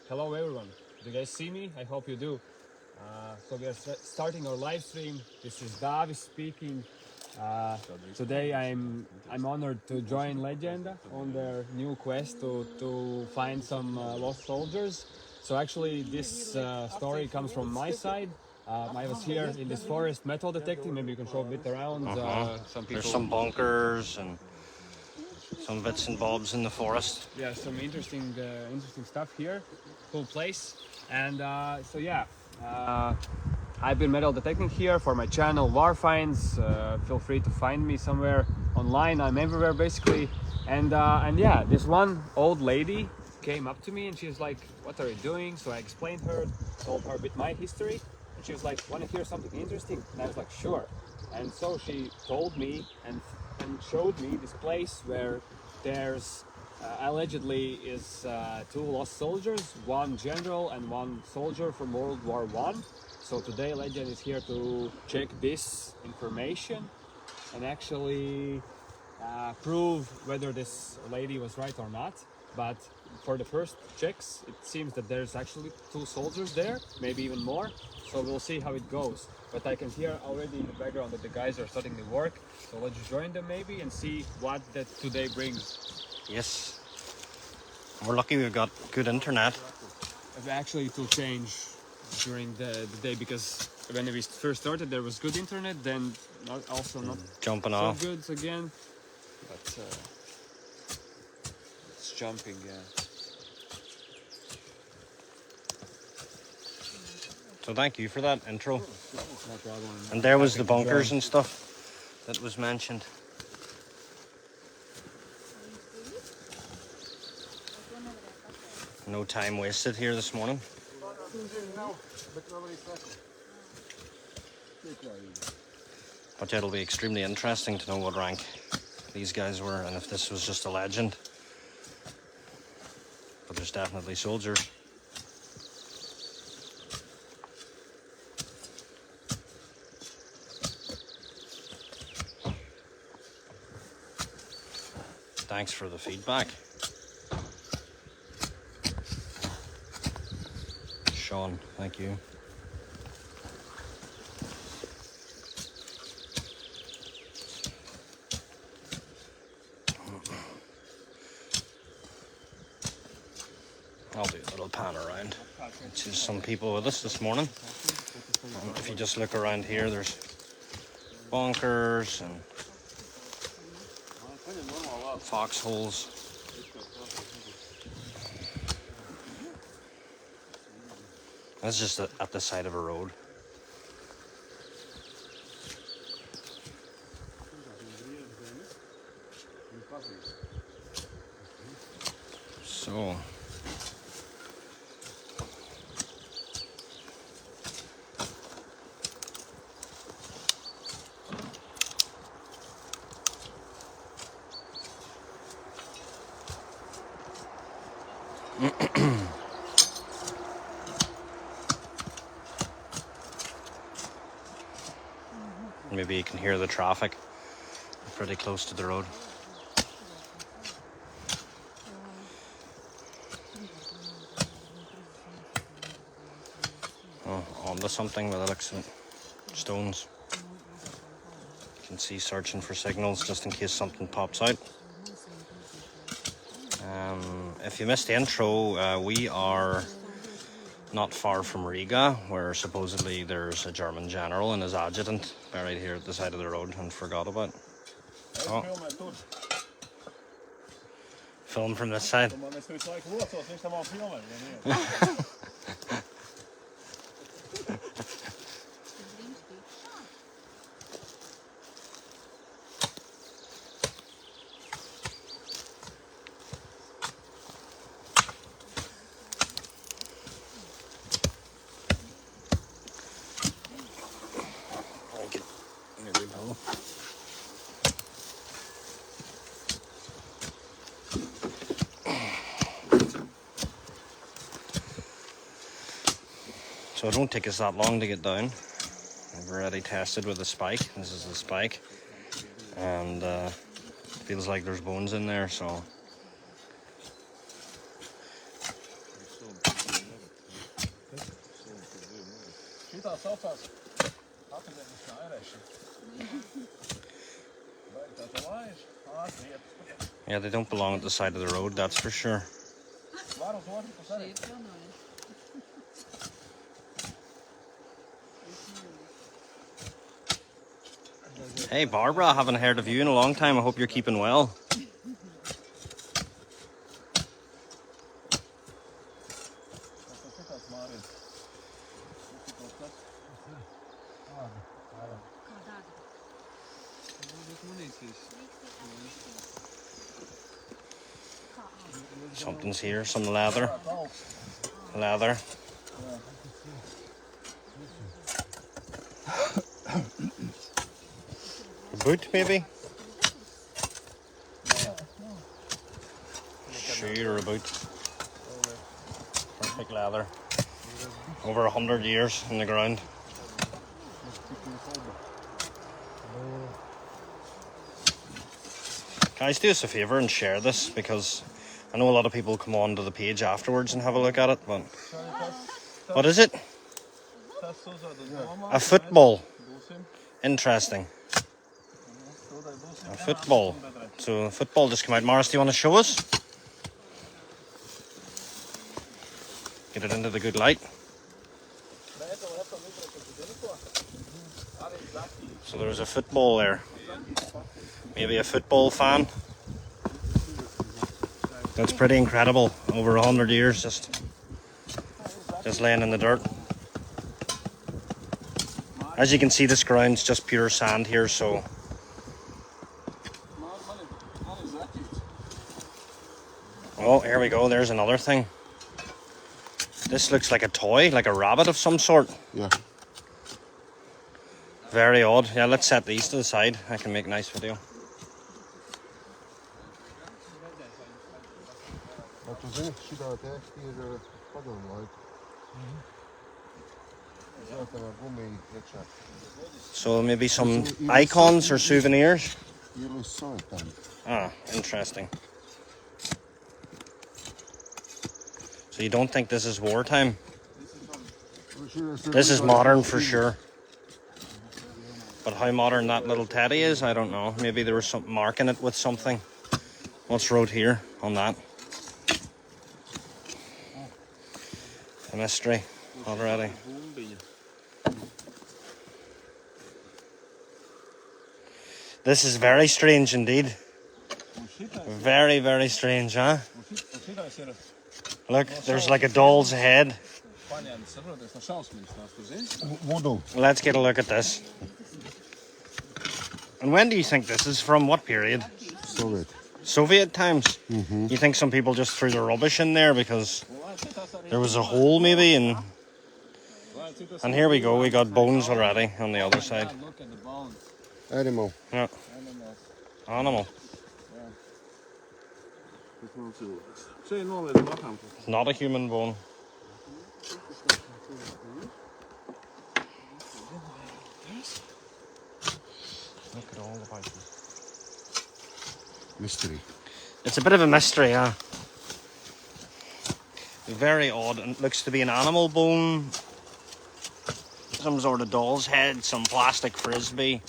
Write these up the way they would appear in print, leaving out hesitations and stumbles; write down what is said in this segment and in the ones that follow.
Hello everyone. Do you guys see me? I hope you do. So we are starting our live stream. This is Davi speaking. Today I'm honored to join Legenda on their new quest to find some lost soldiers. So actually this story comes from my side. I was here in this forest metal detecting. Maybe you can show a bit around. Some people. There's some bunkers and some bits and bobs in the forest. Yeah, some interesting stuff here. Cool place. And so yeah, I've been metal detecting here for my channel War Finds. Feel free to find me somewhere online. I'm everywhere basically. And yeah, this one old lady came up to me and she was like, "What are you doing?" So I explained her, told her a bit my history, and she was like, "Want to hear something interesting?" And I was like, "Sure." And so she told me and showed me this place where there's allegedly is two lost soldiers, one general and one soldier from World War I. So today Legend is here to check this information and actually prove whether this lady was right or not. But for the first checks, it seems that there's actually two soldiers there, maybe even more. So we'll see how it goes. But I can hear already in the background that the guys are starting the work. So let's join them maybe and see what that today brings. Yes. We're lucky we've got good internet. Actually, it will change during the day because when we first started there was good internet, then not Jumping so off. good again. But it's jumping, yeah. So thank you for that intro. No problem. And there was the bunkers and stuff that was mentioned. No time wasted here this morning. But yeah, it'll be extremely interesting to know what rank these guys were and if this was just a legend. But there's definitely soldiers. Thanks for the feedback. Sean, thank you. I'll do a little pan around. There's some people with us this morning. And if you just look around here, there's bunkers and foxholes. That's just at the side of a road. So maybe you can hear the traffic. We're pretty close to the road. Oh, onto something with the looks of it. Stones. You can see searching for signals just in case something pops out. If you missed the intro, we are not far from Riga, where supposedly there's a German general and his adjutant buried here at the side of the road and forgot about. Oh. Film from this side. So it won't take us that long to get down. I've already tested with the spike. This is the spike. And feels like there's bones in there, so Yeah, they don't belong at the side of the road, that's for sure. Hey Barbara, I haven't heard of you in a long time. I hope you're keeping well. Something's here, some leather. Leather. Boot, maybe? Shoe or a boot. Perfect leather. Over 100 years in the ground. Guys, do us a favour and share this, because I know a lot of people come onto the page afterwards and have a look at it, but... What is it? A football. Interesting. A football. So, football just came out. Morris, do you want to show us? Get it into the good light. So there's a football there. Maybe a football fan. That's pretty incredible. Over 100 years just laying in the dirt. As you can see, this ground's just pure sand here, so... Oh, here we go. There's another thing. This looks like a toy, like a rabbit of some sort. Yeah. Very odd. Yeah, let's set these to the side. I can make a nice video. So maybe some icons or souvenirs. Ah, interesting. So you don't think this is wartime? This is modern for sure. But how modern that little teddy is, I don't know. Maybe there was some marking it with something. What's wrote here on that? A mystery already. This is very strange indeed. Very, very strange, huh? Look, there's like a doll's head. Let's get a look at this. And when do you think this is from? What period? Soviet times? You think some people just threw the rubbish in there because there was a hole maybe? And here we go, we got bones already on the other side. Animal. Yeah. Animal. Not a human bone. Look at all the pieces. Mystery. It's a bit of a mystery, yeah. Very odd, and it looks to be an animal bone. Some sort of doll's head, some plastic frisbee,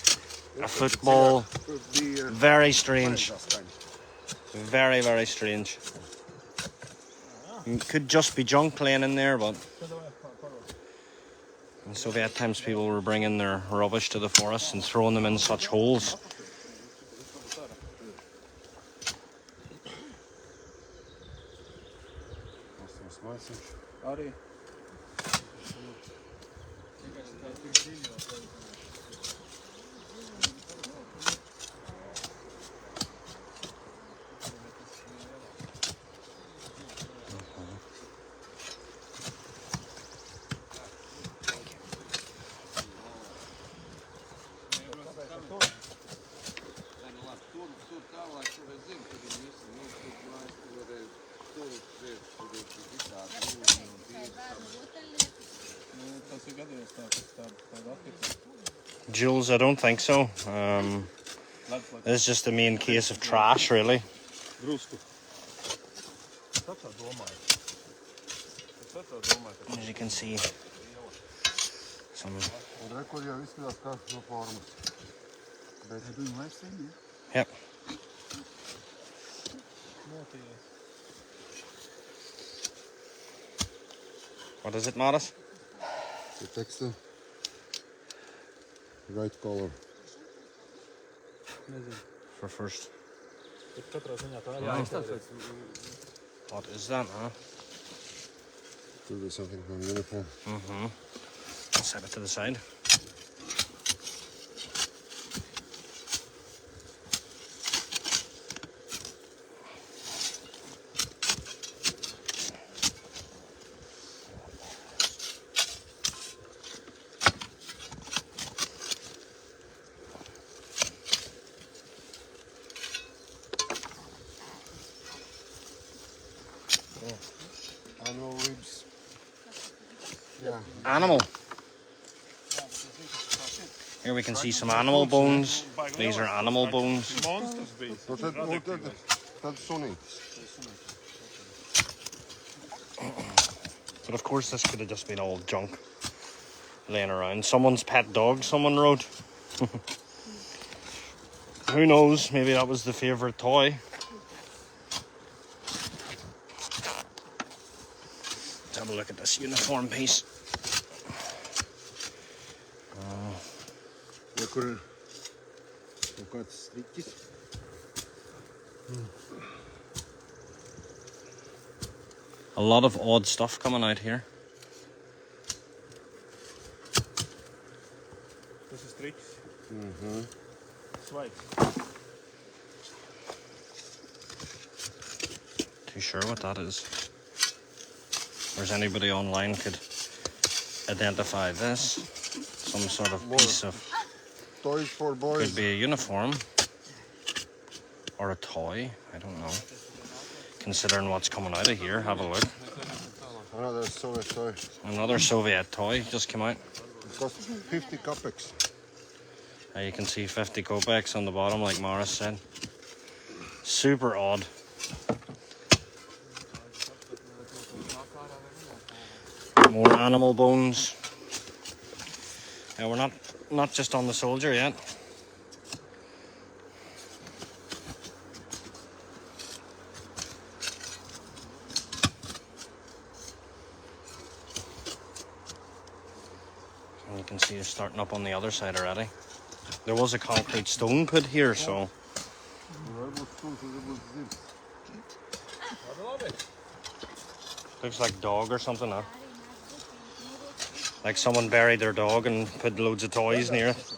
a football. Very strange. Very, very strange. It could just be junk laying in there, but in Soviet times people were bringing their rubbish to the forest and throwing them in such holes. Jules, I don't think so. This is just the main case of trash, really. As you can see, Some. Yep. What is it, Morris? The textile. Right color. For first. Yeah, it's not What is that, huh? Could be something from uniform. Mm-hmm. Set it to the side. Animal ribs. Yeah. Animal. Here we can see some animal bones. These are animal bones. That's sunny. But of course this could have just been all junk laying around. Someone's pet dog, someone wrote. Who knows, maybe that was the favourite toy. Let's have a look at this uniform piece. A lot of odd stuff coming out here. This is tricks. Mm-hmm. Swipes. Too sure what that is. Or is anybody online could identify this? Some sort of piece of... Toys for boys. Could be a uniform. Or a toy. I don't know. Considering what's coming out of here, have a look. Another Soviet toy. Another Soviet toy just came out. It cost 50 kopecks. You can see 50 kopecks on the bottom, like Morris said. Super odd. More animal bones. Yeah, we're not just on the soldier yet. And you can see it's starting up on the other side already. There was a concrete stone put here, so... Looks like dog or something, huh? Like someone buried their dog and put loads of toys near it.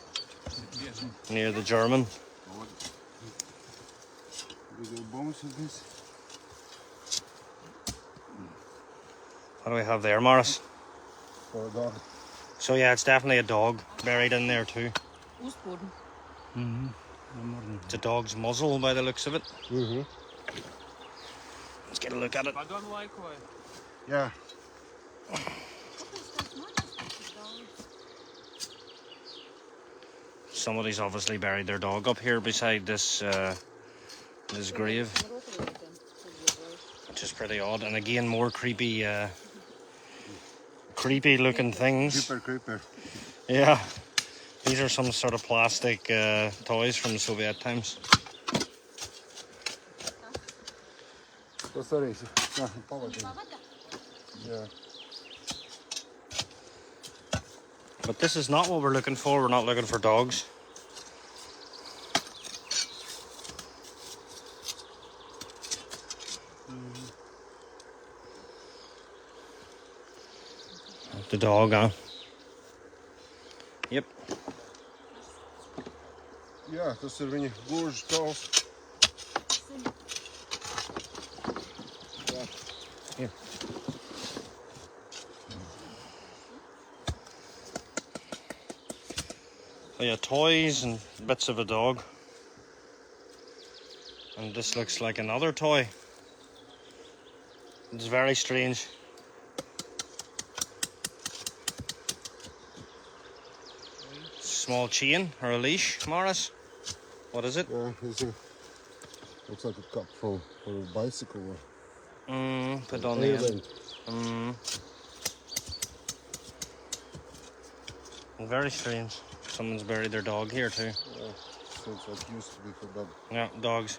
Near the German. What do we have there, Morris? For a dog. So yeah, it's definitely a dog buried in there too. It's a dog's muzzle by the looks of it. Mm-hmm. Let's get a look at it. Yeah. Somebody's obviously buried their dog up here beside this this grave, which is pretty odd. And again, more creepy, creepy looking things. Creeper. Yeah, these are some sort of plastic toys from the Soviet times. Yeah. But this is not what we're looking for. We're not looking for dogs. The dog, huh? Yep. Ja, dat is er weer goers tof. Here. So yeah, toys and bits of a dog. And this looks like another toy. It's very strange. Small chain or a leash, Morris? What is it? Yeah, looks like a cup for a bicycle. Put on the end. Very strange. Someone's buried their dog here too. Seems like it used to be for dog. Yeah, dogs.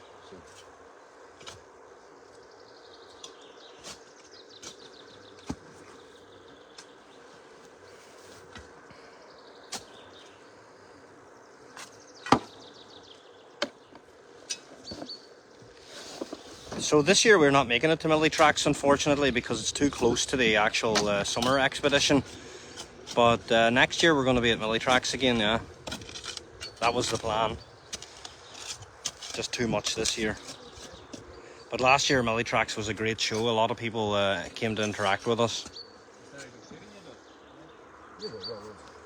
So this year we're not making it to Millie Tracks, unfortunately, because it's too close to the actual summer expedition. But next year we're going to be at Millie Tracks again, yeah. That was the plan. Just too much this year. But last year Millie Tracks was a great show. A lot of people came to interact with us.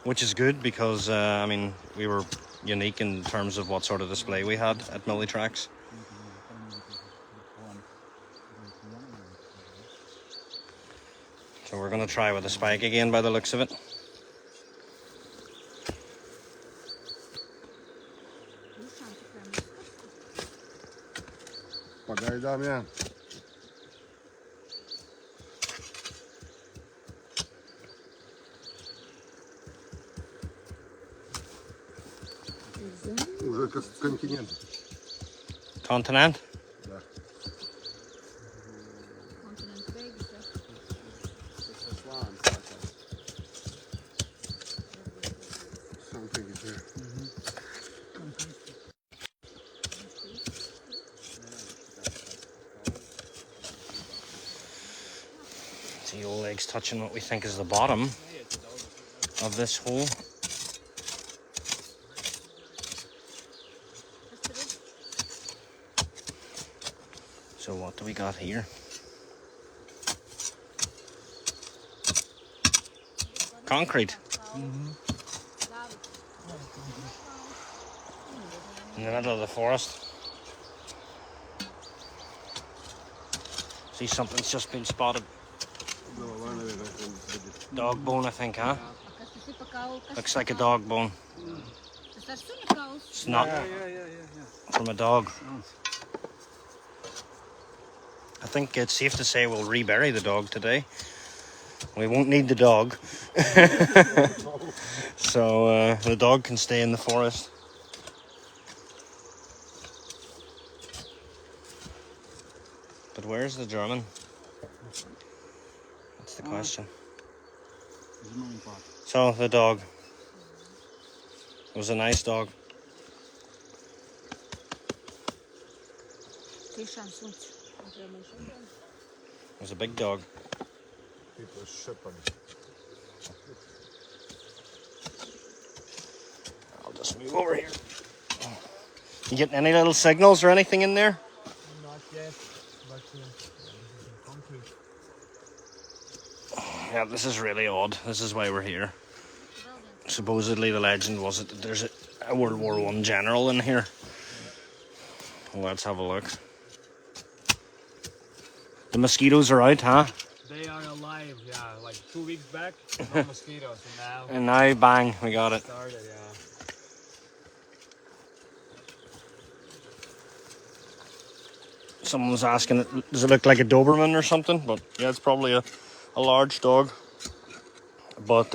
Which is good because, I mean, we were unique in terms of what sort of display we had at Millie Tracks. So we're going to try with a spike again by the looks of it. Pagaj, Damian. Уже континент. Continent? Да. Something is here. See old legs touching what we think is the bottom of this hole. So what do we got here? Concrete. In the middle of the forest. See, something's just been spotted. Dog bone, I think, huh? Looks like a dog bone. It's not from a dog. I think it's safe to say we'll rebury the dog today. We won't need the dog. So the dog can stay in the forest. But where's the German? That's the question. So the dog. It was a nice dog. It was a big dog. People shipping. I'll just move over here. You getting any little signals or anything in there? Not yet, but concrete. Yeah, this is really odd. This is why we're here. Supposedly the legend was that there's a World War I general in here. Well, let's have a look. The mosquitoes are out, huh? They are alive, yeah. Like 2 weeks back, no mosquitoes, and now And now, bang, we got it. started, yeah. Someone was asking, does it look like a Doberman or something? But yeah, it's probably a large dog. But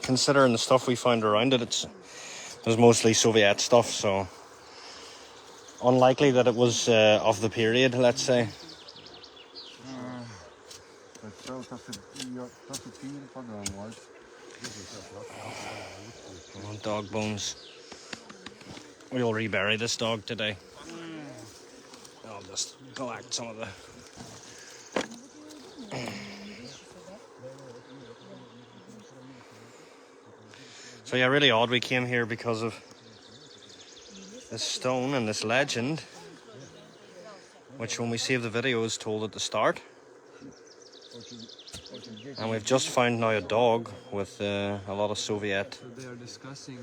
considering the stuff we found around it, it was mostly Soviet stuff, so unlikely that it was of the period, let's say. Dog bones. We'll rebury this dog today. I'll just collect some of the... So yeah, really odd. We came here because of this stone and this legend, which when we saved the video is told at the start. And we've just found now a dog with a lot of Soviet. So they are discussing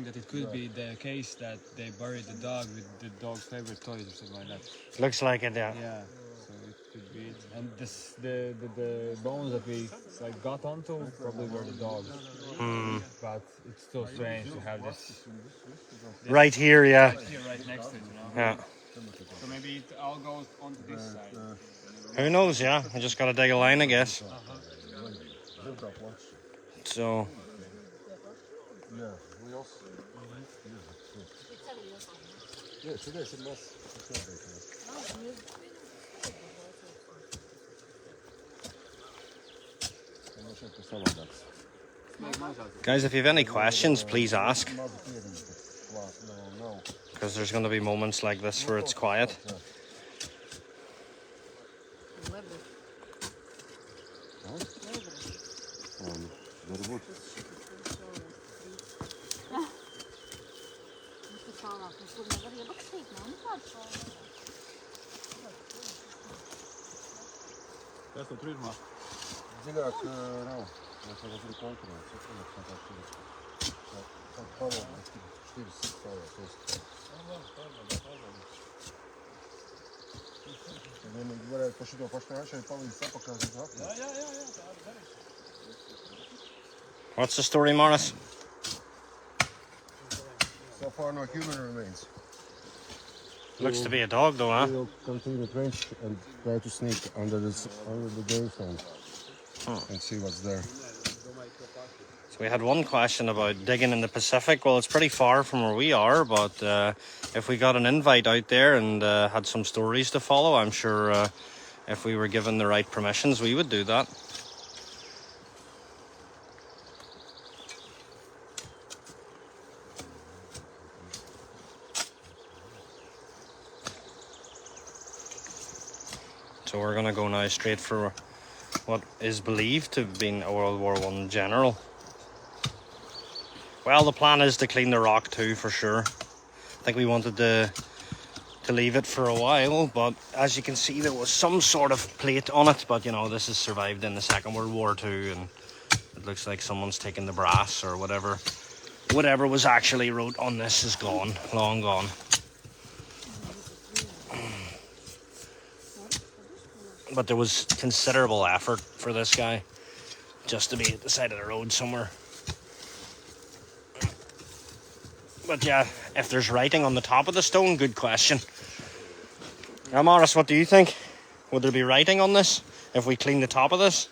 that it could be the case that they buried the dog with the dog's favorite toys or something like that. Looks like it, yeah. Yeah, so it could be it. And this, the bones that we got onto probably were the dogs. But it's still strange to have this Right here, yeah. here right next to it, you know. Yeah. So maybe it all goes onto this side. Who knows, yeah. We just gotta dig a line, I guess. So, Yeah, we also. Yeah, сюда, если нас. Guys, if you have any questions, please ask. Because there's going to be moments like this where it's quiet. Jag står trygg med. Делят, ну, это возле контура, все это контактирует. Так, пару, 4 стало, то есть. Они говорят, что пошли раньше, и Павел сам показывает завтра. What's the story, Morris? So far, no human remains. Looks to be a dog though, huh? We'll continue to trench and try to sneak under the gravestone and see what's there. So we had one question about digging in the Pacific. Well, it's pretty far from where we are, but if we got an invite out there and had some stories to follow, I'm sure if we were given the right permissions, we would do that. So we're going to go now straight for what is believed to have been a World War I general. Well, the plan is to clean the rock too, for sure. I think we wanted to leave it for a while, but as you can see, there was some sort of plate on it. But you know, this has survived in the Second World War too, and it looks like someone's taken the brass or whatever was actually wrote on this is gone, long gone. But there was considerable effort for this guy just to be at the side of the road somewhere. But yeah, if there's writing on the top of the stone, good question. Now, Morris, what do you think? Would there be writing on this if we clean the top of this?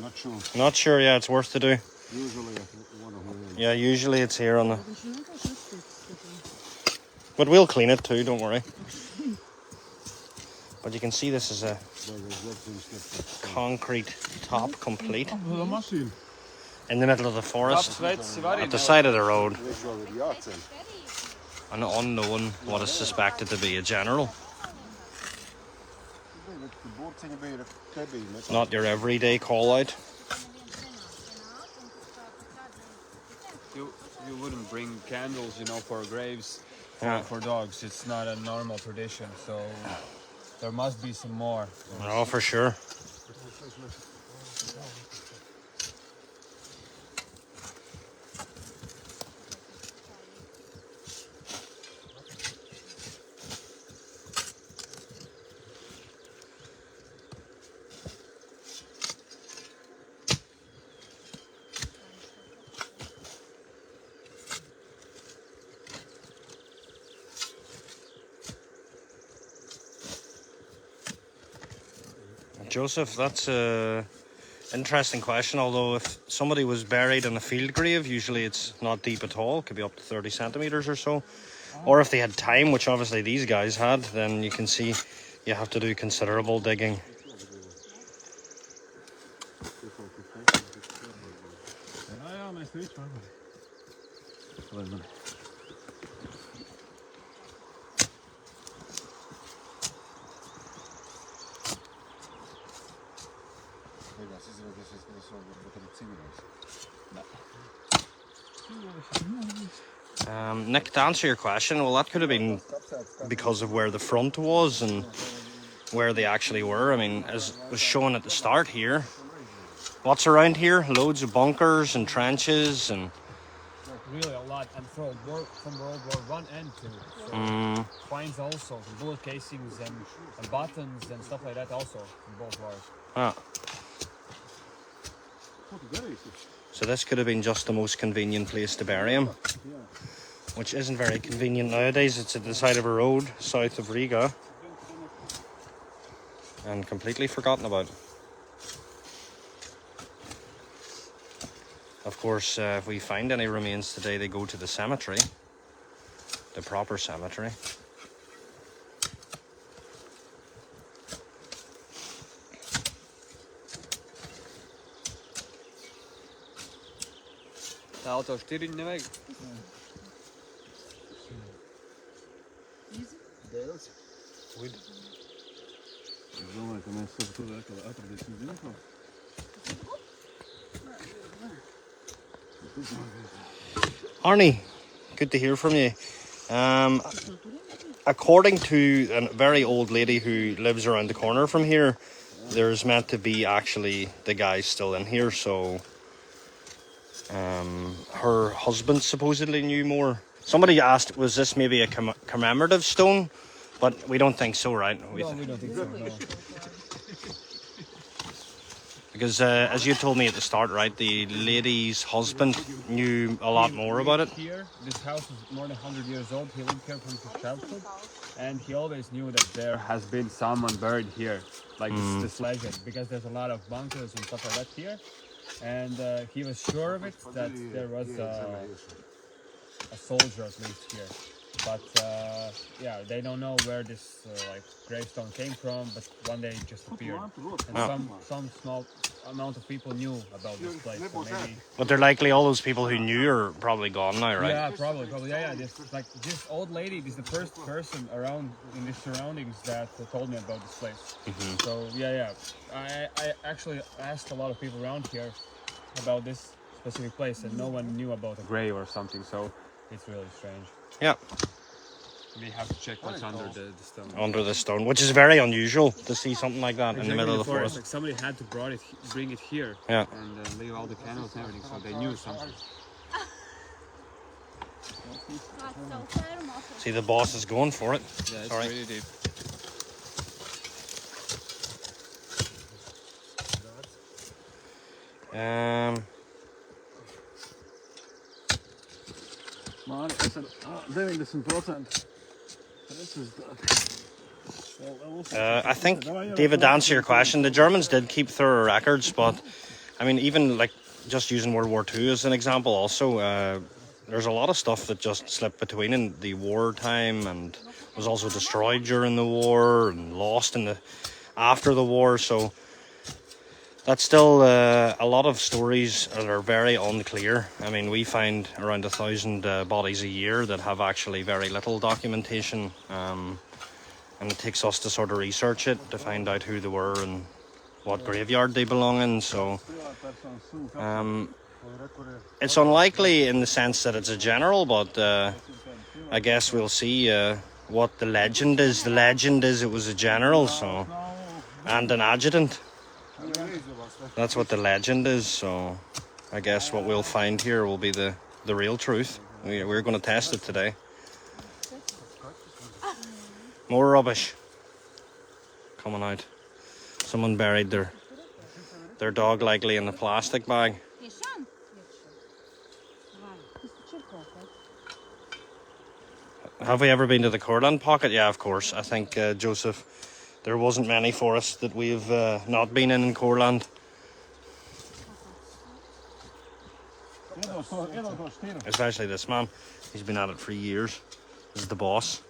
Not sure. Not sure, yeah, it's worth to do. Usually, one of them. Yeah, usually it's here on the... But we'll clean it too, don't worry. But you can see this is a concrete top complete in the middle of the forest at the side of the road. An unknown, what is suspected to be a general. Not your everyday call out. You wouldn't bring candles, you know, for graves Yeah. for dogs. It's not a normal tradition, so there must be some more. Oh, for sure. Joseph, that's a interesting question. Although if somebody was buried in a field grave, usually it's not deep at all. It could be up to 30 centimeters or so. Or if they had time, which obviously these guys had, then you can see you have to do considerable digging. Nick, to answer your question, well, that could have been because of where the front was and where they actually were. I mean, as was shown at the start here, what's around here? Loads of bunkers and trenches and... Really a lot, and from World War I and II. So finds also some bullet casings and buttons and stuff like that also in both wars. Ah. So this could have been just the most convenient place to bury him, which isn't very convenient nowadays. It's at the side of a road south of Riga and completely forgotten about. Of course, if we find any remains today, they go to the cemetery, the proper cemetery. Ta auto šķiriņu nevajag. Dēls. Es domāju, ka mēs tur atradīsim zinu. Arnie, good to hear from you. According to a very old lady who lives around the corner from here, there's meant to be actually the guy still in here, so her husband supposedly knew more. Somebody asked, was this maybe a commemorative stone? But we don't think so, right? No, we don't think so, no. Because as you told me at the start, right, the lady's husband knew a lot more about it. Here, this house is more than 100 years old. He lived here from his childhood, and he always knew that there has been someone buried here, like this legend, because there's a lot of bunkers and stuff like that here. And he was sure of it, that there was a soldier at least here. But yeah, they don't know where this like gravestone came from, but one day it just appeared. And some small amount of people knew about this place. So maybe. But they're likely all those people who knew are probably gone now, right? Yeah, probably. Yeah. This old lady is the first person around in these surroundings that told me about this place. So yeah. I actually asked a lot of people around here about this specific place, and no one knew about a grave or something. So it's really strange. Yeah. We have to check what's under the stone. Under the stone, which is very unusual to see something like that in the middle of the forest. Like somebody had to bring it here, yeah, and leave all the candles and everything, so they knew something. See, the boss is going for it. Yeah, it's Sorry. really deep. Man, es ir 90%. I think, David, to answer your question, the Germans did keep thorough records, but I mean, even like just using World War II as an example, also there's a lot of stuff that just slipped between in the wartime and was also destroyed during the war and lost after the war. So that's still a lot of stories that are very unclear. I mean, we find around 1,000 bodies a year that have actually very little documentation, and it takes us to sort of research it to find out who they were and what graveyard they belong in. So it's unlikely in the sense that it's a general, but I guess we'll see what the legend is. The legend is it was a general, so, and an adjutant. That's what the legend is, so I guess what we'll find here will be the real truth. We're going to test it today. More rubbish coming out. Someone buried their dog likely in a plastic bag. Have we ever been to the Courland pocket? Yeah, of course. I think, Joseph, there wasn't many for us that we've not been in Courland. Especially this man. He's been at it for years. This is the boss.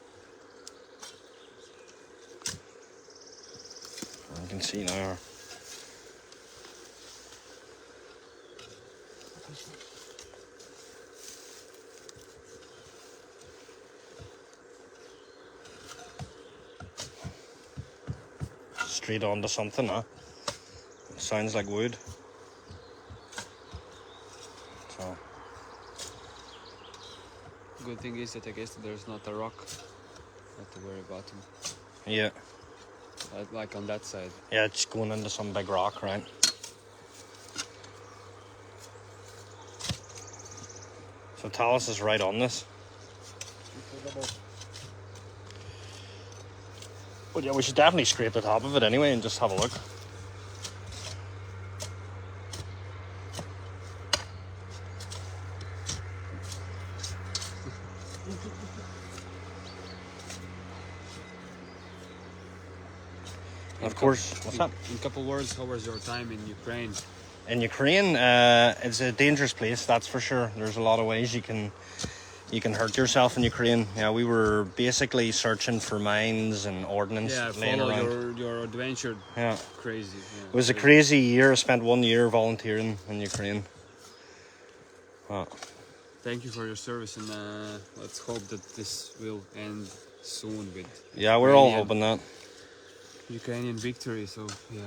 You can see now. Straight onto something, huh? Sounds like wood. So. Good thing is that I guess there's not a rock. Not to worry about him. Yeah. Like on that side. Yeah, it's going into some big rock, right? So Tallis is right on this. But yeah, we should definitely scrape the top of it anyway and just have a look. Of course. What's up? In a couple words, how was your time in Ukraine? In Ukraine, it's a dangerous place, that's for sure. There's a lot of ways you can hurt yourself in Ukraine. Yeah, we were basically searching for mines and ordnance laying follow around. your adventure. Yeah. Crazy. Yeah, It was a crazy year. I spent 1 year volunteering in Ukraine. Oh. Thank you for your service, and let's hope that this will end soon with Yeah, we're all hoping that. Ukrainian victory. So yeah,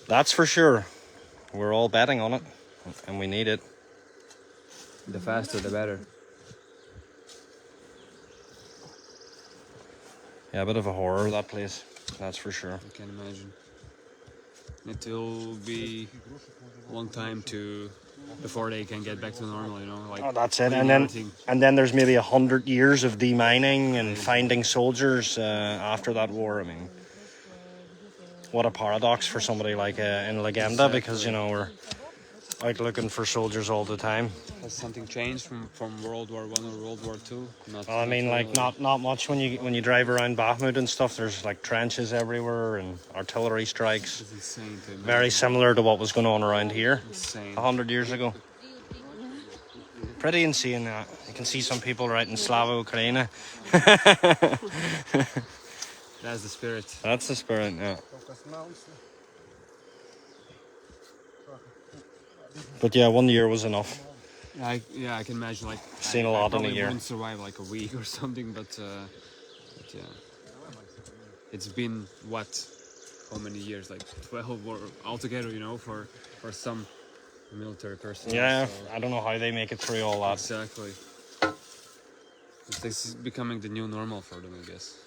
That's for sure. We're all betting on it, and we need it. the faster the better. Yeah, a bit of a horror, that place. That's for sure. I can imagine. It will be a long time before they can get back to normal, you know. Like, Oh, that's it. cleaning everything. And then there's maybe 100 years of demining and finding soldiers after that war. I mean, what a paradox for somebody like in Legenda, because you know we're out looking for soldiers all the time. Has something changed from World War I or World War II? Well, I mean, like not much when you drive around Bakhmut and stuff. There's like trenches everywhere and artillery strikes. It's insane to imagine. Very similar to what was going on around here Insane. 100 years ago. Pretty insane. You can see some people writing Slava Ukraina. That's the spirit. That's the spirit, yeah. But yeah, 1 year was enough. I can imagine. Like, Seen a lot in a probably year. wouldn't survive like a week or something, but yeah, it's been what? How many years? Like 12 or altogether, you know, for some military personnel. Yeah, so. I don't know how they make it through all that. Exactly. This is becoming the new normal for them, I guess.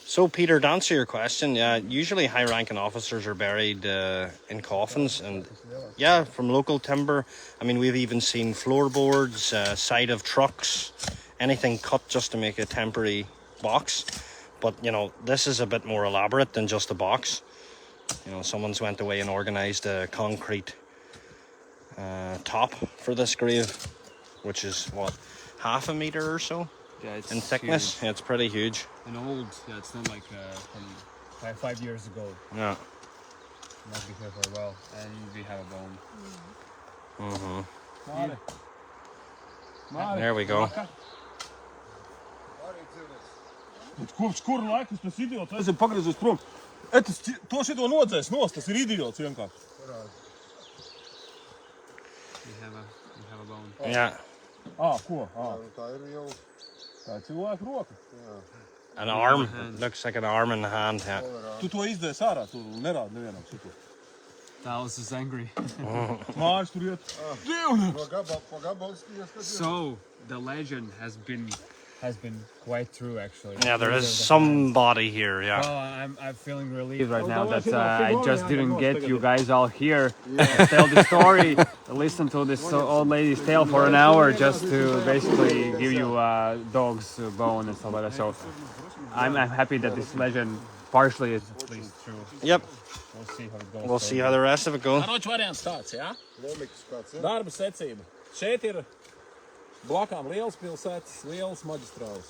So, Peter, to answer your question, yeah, usually high-ranking officers are buried in coffins, and yeah, from local timber. I mean, we've even seen floorboards, side of trucks, anything cut just to make a temporary box. But you know, this is a bit more elaborate than just a box. You know, someone's went away and organised a concrete top for this grave, which is what, 1/2 meter or so. Yeah, it's in thickness. huge. Yeah, it's pretty huge. And old, yeah, it's not like from 5 years ago. Yeah. Must be here for a while. And we have a bone. There we go. Kopš kura laika tas idiots aizem pagriezos prom. To šito nodzēs nost, tas ir idiots vienkārši. We have a bone. Yeah. Ko? Tā ir jau Tā cilvēka roka. An arm. Looks like an arm and a hand. Yeah. Tu to izdēs ārā, tu nerādi nevienam šito. Dallas is angry. Māris tur iet. Dievni! pa gabalski ieskatījās. So, the legend has been quite true, actually. Yeah, there is somebody here. Yeah. Well, I'm feeling relieved right now that I just didn't get you guys all here to tell the story, listen to this old lady's tale for an hour just to basically give you dog's bone and stuff like that. So I'm happy that this legend partially is at least true. Yep. We'll see how it goes. We'll see how the rest of it goes. Anoč variants tāds, jā? Lomiks kāds ir. Darba secība. Šeit ir blakām liels pilsētas, liels maģistrāls.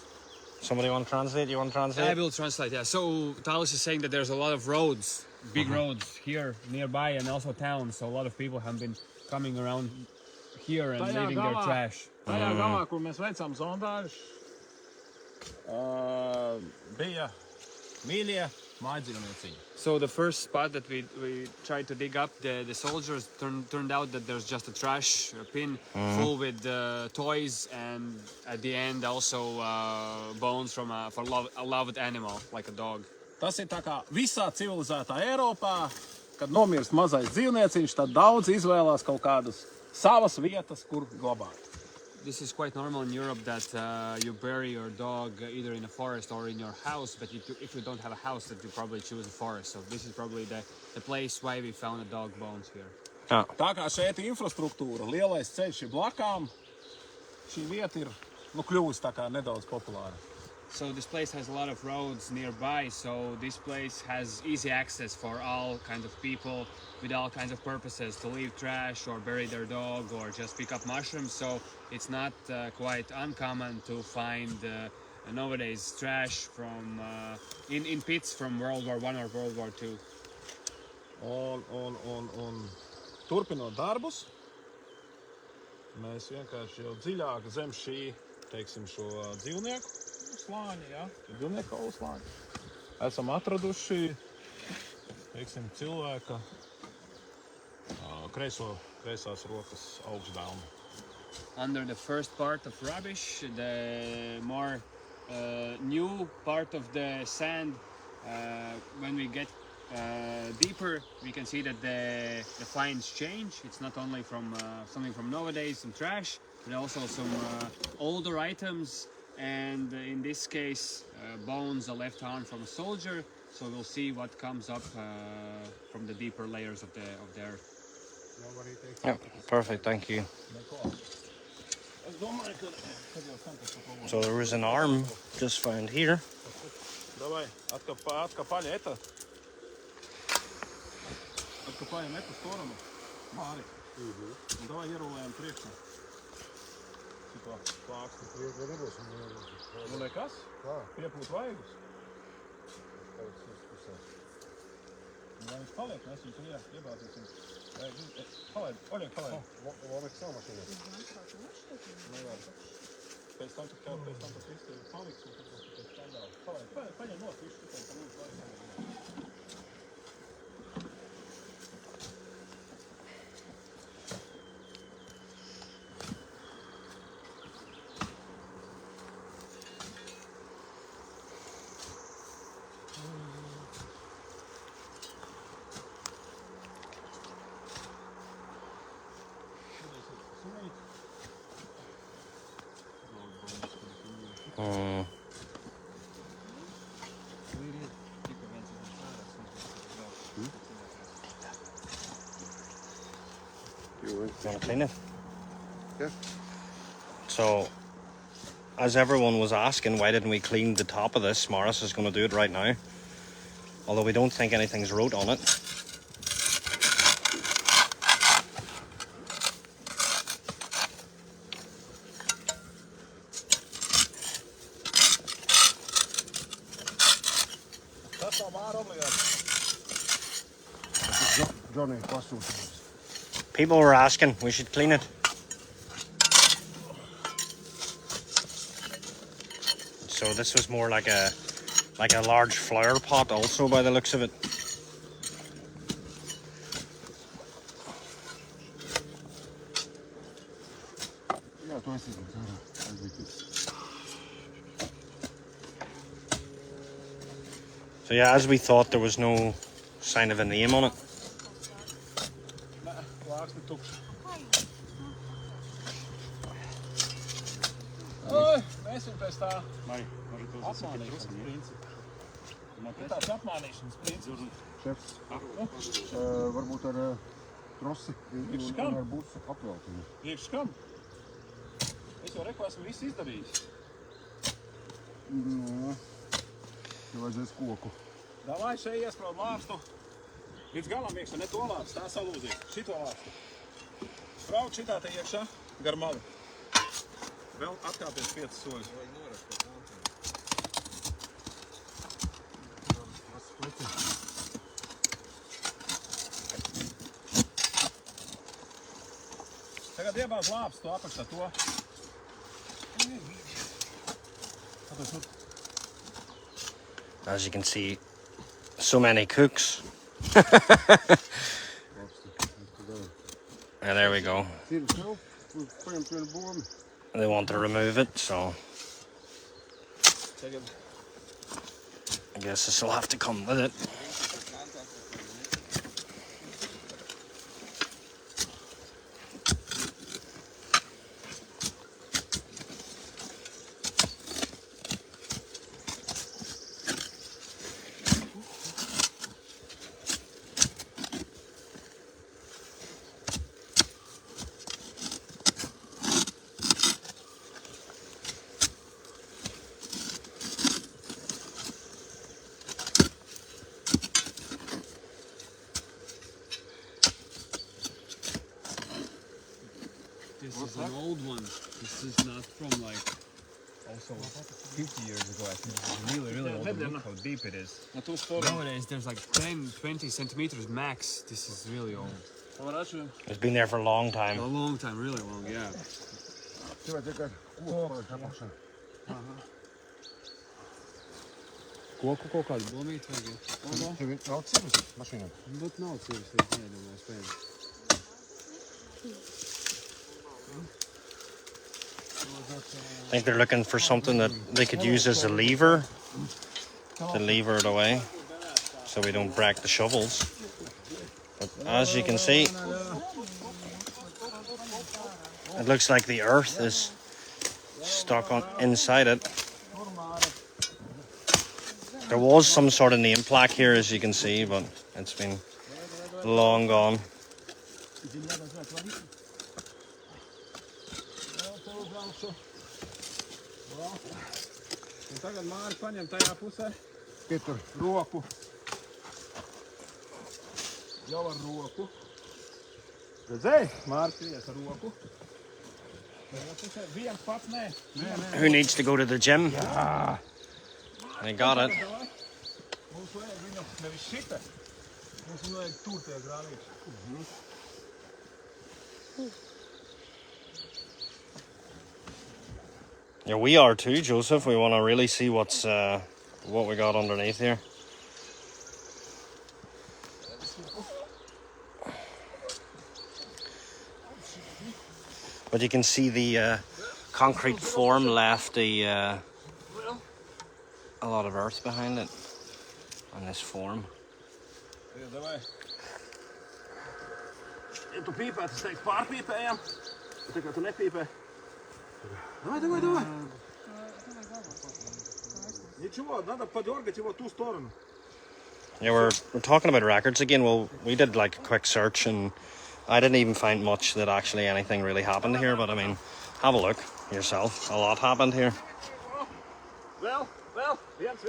Somebody want to translate? You want to translate? I will translate, yeah. So Talis is saying that there's a lot of roads, big roads here nearby and also towns. So a lot of people have been coming around here and leaving their trash. Tajā galā, kur mēs veicām zondāžu, bija mīļie mājdzīvnieciņi. So the first spot that we tried to dig up, the soldiers turned out that there's just a trash bin full with toys, and at the end also bones from a loved animal, like a dog. Tas ir tā kā visā civilizētā Eiropā, kad nomirst mazais dzīvnieciņš, tad daudz izvēlās kaut kādas savas vietas, kur glabāt. This is quite normal in Europe that you bury your dog either in a forest or in your house, but if you don't have a house, that you probably choose a forest. So this is probably the place why we found the dog bones here. Yeah. Tā kā šeit ir infrastruktūra, lielais ceļš ir blakām, šī vieta ir kļuvusi tā kā nedaudz populāra. So this place has a lot of roads nearby, so this place has easy access for all kinds of people with all kinds of purposes, to leave trash or bury their dog or just pick up mushrooms. So it's not quite uncommon to find nowadays trash from in pits from World War I or World War II. Un turpinot darbus, mēs vienkārši jau dziļāk zem šī, teiksim, šo dzīvnieku slāņa, ja, dzīvnieku kaulu slāņa, esam atraduši, teiksim, cilvēka kreisās rokas augšdāmu. Under the first part of rubbish, the more new part of the sand, when we get deeper, we can see that the finds change. It's not only from something from nowadays, some trash, but also some older items, and in this case, bones, a left arm from a soldier. So we'll see what comes up from the deeper layers of the earth. Yeah, perfect, thank you. So there was an arm just found here. Давай, откопали это. Откопаем эту сторону, Māri. Un давай ierulējam priekšā. Šito plākstu. Nu nekas? Piepūt vaigus. Lai viņš paliek, mēs viņu iebāzīsim. Palaid, Oļeg, palaid. Oleg savu mašīnu. Nevar. Pēc tam tas viss ir paliks un tad būs pēc skandāli. Palaid, paņem nost visu šitai, pa lūdzu vaigus. You want to clean it? Yeah. So, as everyone was asking, why didn't we clean the top of this? Morris is going to do it right now. Although we don't think anything's wrote on it. Tas nav Māra obligāti. Johnny pasūtījums. People were asking, we should clean it. So this was more like a large flower pot also by the looks of it. Jā, to es izdarīju. So yeah, as we thought, there was no sign of a name on it. Plāksni tukši. Oi, mēs viņu pēc tā apmānīšanas principu. Ir tāds apmānīšanas princips. Šefs, varbūt ar trosi Priekš un kam? ar busu apveltījumu. Priekš kam? Es jau reku esmu visu izdarījis. Nu, tev vajadzēs koku. Davai šeit iespraud lāpstu. Līdz galam iekšā, ne to lāpstu, tā salūzīs. Šito lāpstu. Spraud šitā te iekšā, gar malu. Vēl atkāpies 5 soļus. Tagad iebāz lāpstu apakšā to. As you can see, so many cooks. And there we go. Cīri sev, paņemt vienu bomi. They want to remove it, so Tagad I guess this will have to come with it. This is an old one. This is not from like also 50 years ago. I think it's really, really old. And look how deep it is. Na tu stорону. Nowadays, there's like 10, 20 centimeters max. This is really old. Pоворачиваем. It's been there for a long time. A long time, really long, yeah. Тема така. Хороша. Koku kādu blomīti vajag? Tev ir vēl cirvis mašīnā? Bet nav cirvis, es neiedomāju, spējams. I think they're looking for something that they could use as a lever to lever it away so we don't break the shovels. But as you can see, it looks like the earth is stuck on inside it. There was some sort of name plaque here, as you can see, but it's been long gone. Un tagad Māri paņem tajā pusē. Pietur. Roku. Jau ar roku. Redzēji? Māri pies ar roku. Tajā pusē viens pats nē. Who needs to go to the gym? They got it. Mums vajag viņu nevis šita. Mums viņu vajag tur tie grāvīši. Yeah, we are too, Joseph. We want to really see what's what we got underneath here. But you can see the concrete form left a lot of earth behind it on this form. Davai. Ja tu pīpē, tas teiks pārpīpējam. Tā kā tu nepīpē. Давай. Ничего, надо подергать его в ту сторону. Yeah, we're talking about records again. Well, we did like a quick search and I didn't even find much that actually anything really happened here. But I mean, have a look yourself. A lot happened here. Well, viens.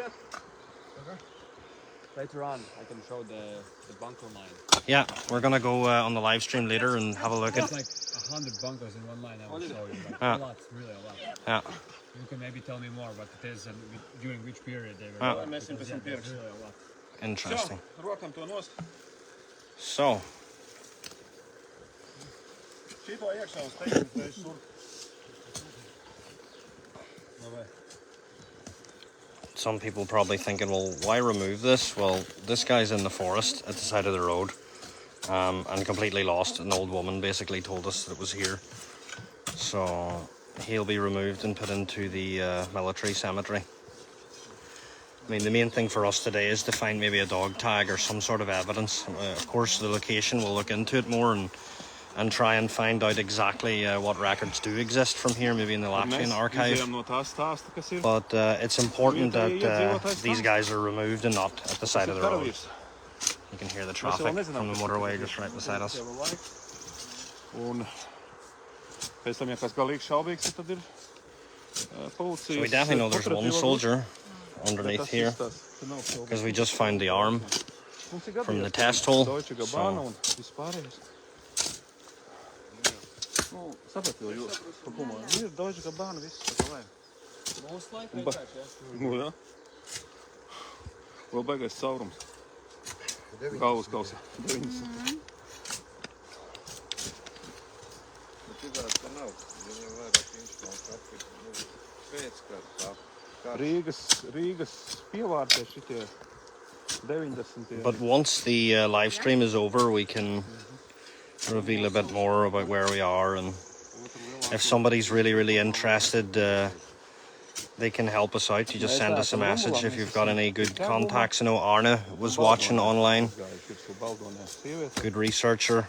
Later on, I can show the bunker line. Yeah, we're gonna go on the live stream later and have a look at. It's like 100 bunkers in one line. I will show you. Like, Ah. a lot, really a lot. Yeah. You can maybe tell me more what it is and during which period they were. Ah. built, Mēs because, esam there's pirksti. really a lot. Interesting. Rokam to nost. So, Šito iekšā uz teikums reiz sur. Davai. some people probably thinking, well, why remove this? Well, this guy's in the forest at the side of the road and completely lost. An old woman basically told us that it was here. So he'll be removed and put into the military cemetery. I mean, the main thing for us today is to find maybe a dog tag or some sort of evidence. Of course, the location, we'll look into it more and try and find out exactly what records do exist from here, maybe in the Latvian archive. But it's important that these guys are removed and not at the side of the road. You can hear the traffic from the motorway just right beside us. So we definitely know there's one soldier underneath here, because we just found the arm from the test hole. So Most likely, Jā. Vēl baigais caurums. Galvas kausā. 90. Rīgas pievārtē šitie 90. but once the live stream is over, we can reveal a bit more about where we are, and if somebody's really interested, they can help us out. You just send us a message if you've got any good contacts. I know Arne was watching online, good researcher.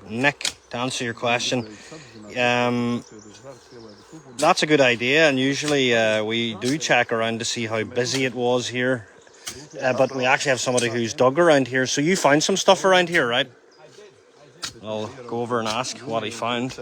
Nick, to answer your question, that's a good idea, and usually we do check around to see how busy it was here, but we actually have somebody who's dug around here. So you found some stuff around here, right? I did. I'll go over and ask what he found.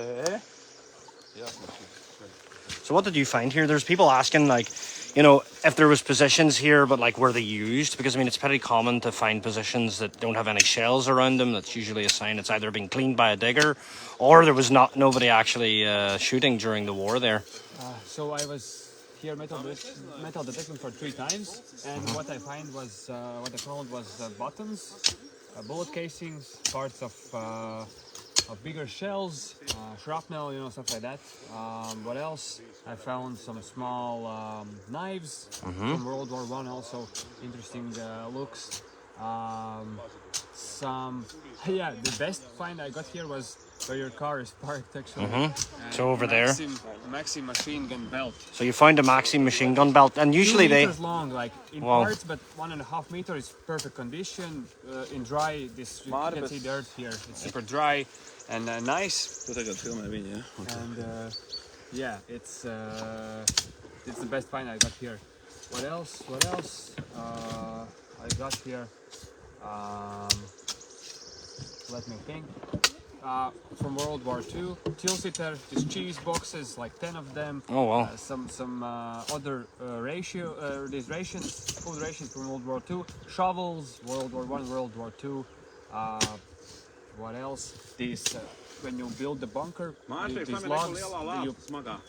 So what did you find here? There's people asking, like, you know, if there was positions here, but like were they used? Because I mean, it's pretty common to find positions that don't have any shells around them. That's usually a sign it's either been cleaned by a digger, or there was nobody actually shooting during the war there. So I was here metal detecting for 3 times, and what I find was what I found was buttons, bullet casings, parts of bigger shells, shrapnel, you know, stuff like that. What else? I found some small knives from World War I, also interesting looks. The best find I got here was where your car is parked, actually. So over there. Maxi machine gun belt. So you found a Maxi machine gun belt, and usually 2 they. meters long, like in Wow. parts, but 1.5 meters, perfect condition. In dry, you can see dirt here. It's super dry and nice. Tu tagad filmē viņu, ja? And it's the best find I got here. What else? I got here. Let me think. From World War II, tilsiter, these cheese boxes, like 10 of them. Oh wow. Some other these rations, food rations from World War II, shovels, World War I, World War II. What else? These when you build the bunker, these logs, you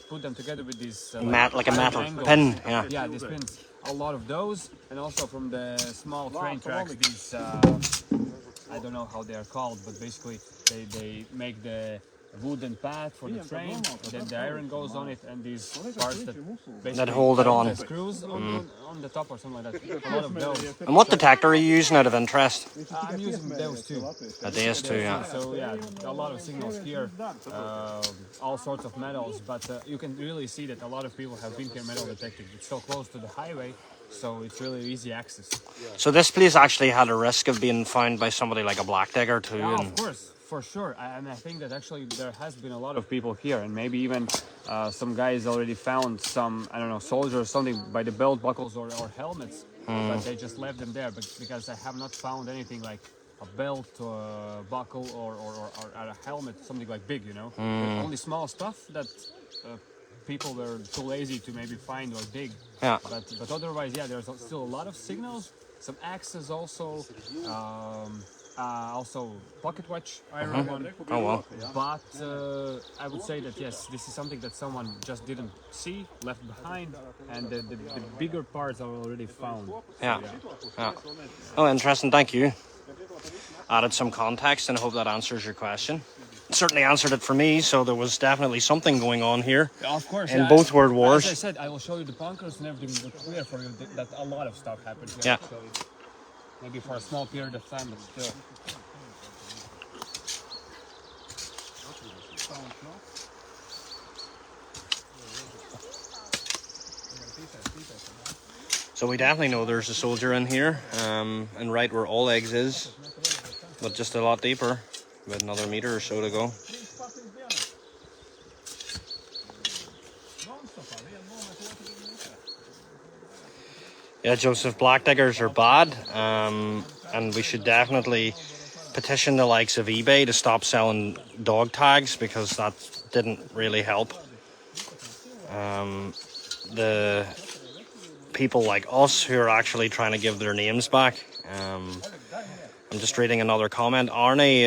put them together with these Like a metal angles. pin, yeah. Yeah, these pins. A lot of those, and also from the small train tracks, these I don't know how they are called, but basically they make the wooden pad for the train, then the iron goes on it, and these parts that basically hold it on. the screws on the top or something like that. A lot of those. And what detector are you using out of interest? I'm using those too. These two, yeah. So yeah, a lot of signals here, all sorts of metals, but you can really see that a lot of people have been here metal detecting. It's so close to the highway, so it's really easy access. So this place actually had a risk of being found by somebody like a black digger too. Yeah, and of course, for sure. And I think that actually there has been a lot of people here, and maybe even some guys already found some, I don't know, soldiers or something by the belt buckles or helmets, but they just left them there. But because I have not found anything like a belt or a buckle or a helmet, something like big, you know. Only small stuff that people were too lazy to maybe find or dig. Yeah. But otherwise, yeah, there's still a lot of signals, some axes also. Also pocket watch, iron one. Oh well. But I would say that yes, this is something that someone just didn't see, left behind, and the bigger parts are already found. Yeah. Oh, interesting. Thank you. Added some context, and I hope that answers your question. It certainly answered it for me. So there was definitely something going on here. Of course. In both World Wars. As I said, I will show you the bunkers and everything. But clear for you that a lot of stuff happened here. Yeah. Actually. Maybe for a small period of time, but still. So we definitely know there's a soldier in here, and right where all eggs is, but just a lot deeper, with another meter or so to go. Yeah, Joseph, black diggers are bad, and we should definitely petition the likes of eBay to stop selling dog tags, because that didn't really help. The people like us who are actually trying to give their names back. I'm just reading another comment. Arnie,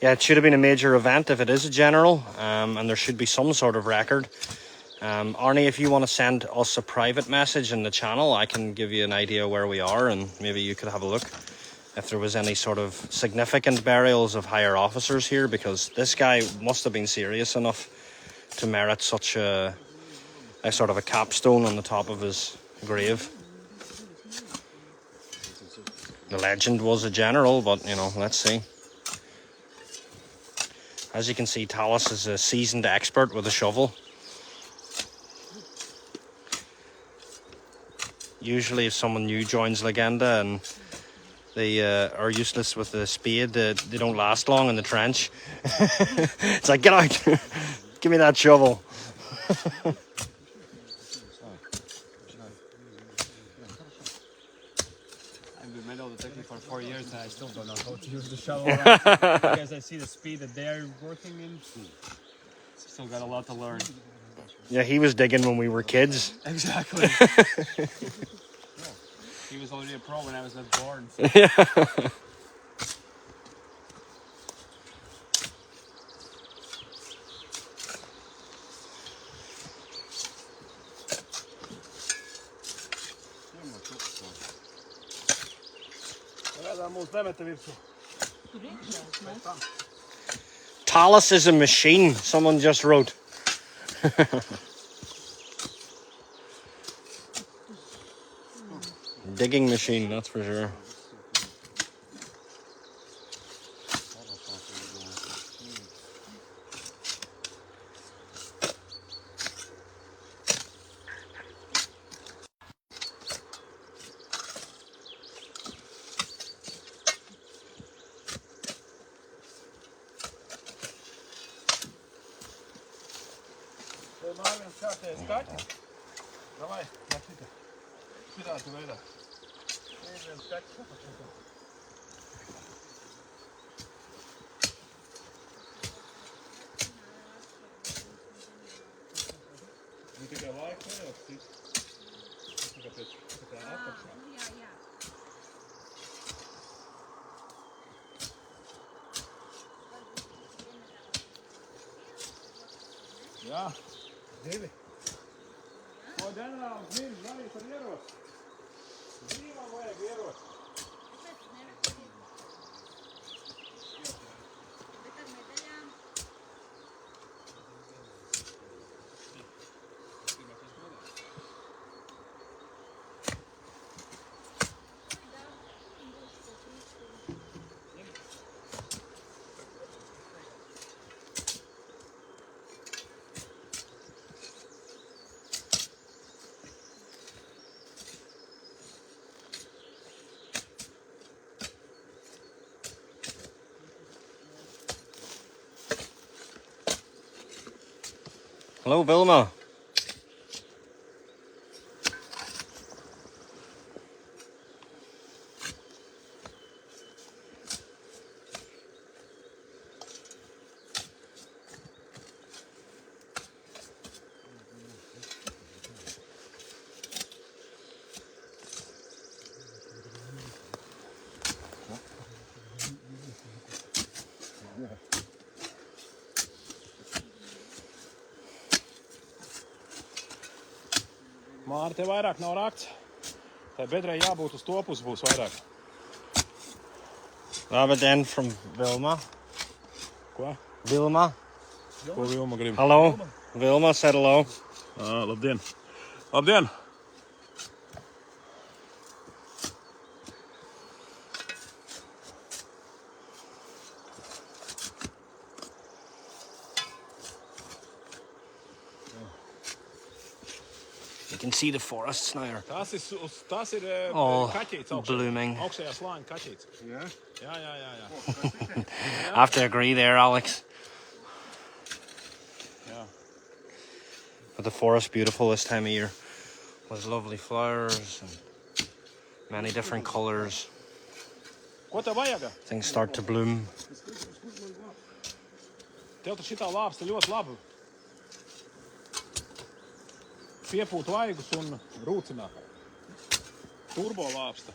yeah, it should have been a major event if it is a general, and there should be some sort of record. Arnie, if you want to send us a private message in the channel, I can give you an idea where we are, and maybe you could have a look if there was any sort of significant burials of higher officers here, because this guy must have been serious enough to merit such a sort of a capstone on the top of his grave. The legend was a general, but you know, let's see. As you can see, Talis is a seasoned expert with a shovel. Usually if someone new joins Legenda and they are useless with the spade, they don't last long in the trench. It's like, get out! Give me that shovel! I'm the metal metal detecting for 4 years and I still don't know how to use the shovel. Because I see the speed that they're working in. Still got a lot to learn. Yeah, he was digging when we were kids. Exactly. He was already a pro when I was not born. So. Talus is a machine, someone just wrote. Digging machine, that's for sure. Давай, смотрите. Сюда, ты выйдешь. Nu tikai laika nerakstīt. Tāpēc tā apakšā. Jā, 2. Ko ģenerālis Mīrs darīt ar ieroci? Dzīvam vajag ieroci. Hello, Vilma. Māri, te vairāk nav rakts. Tai bedrei jābūt uz to pusi būs vairāk. But then from Vilma. Ko? Vilma. Ko Vilma grib? Hello. Vilma said hello. Labdien. Labdien. You can see the forests now. Tas ir Oh, kaķīts augšā. blooming. Augšējā slāņa kaķīts. Jā? Jā. I have to agree there, Alex. Jā. But the forest beautiful this time of year. With lovely flowers and many different colours. Ko tev vajag? Things start to bloom. Tev taču šitā lāpsta ļoti labi. Piepūt vaigus un rūcināt. Turbo lāpsta.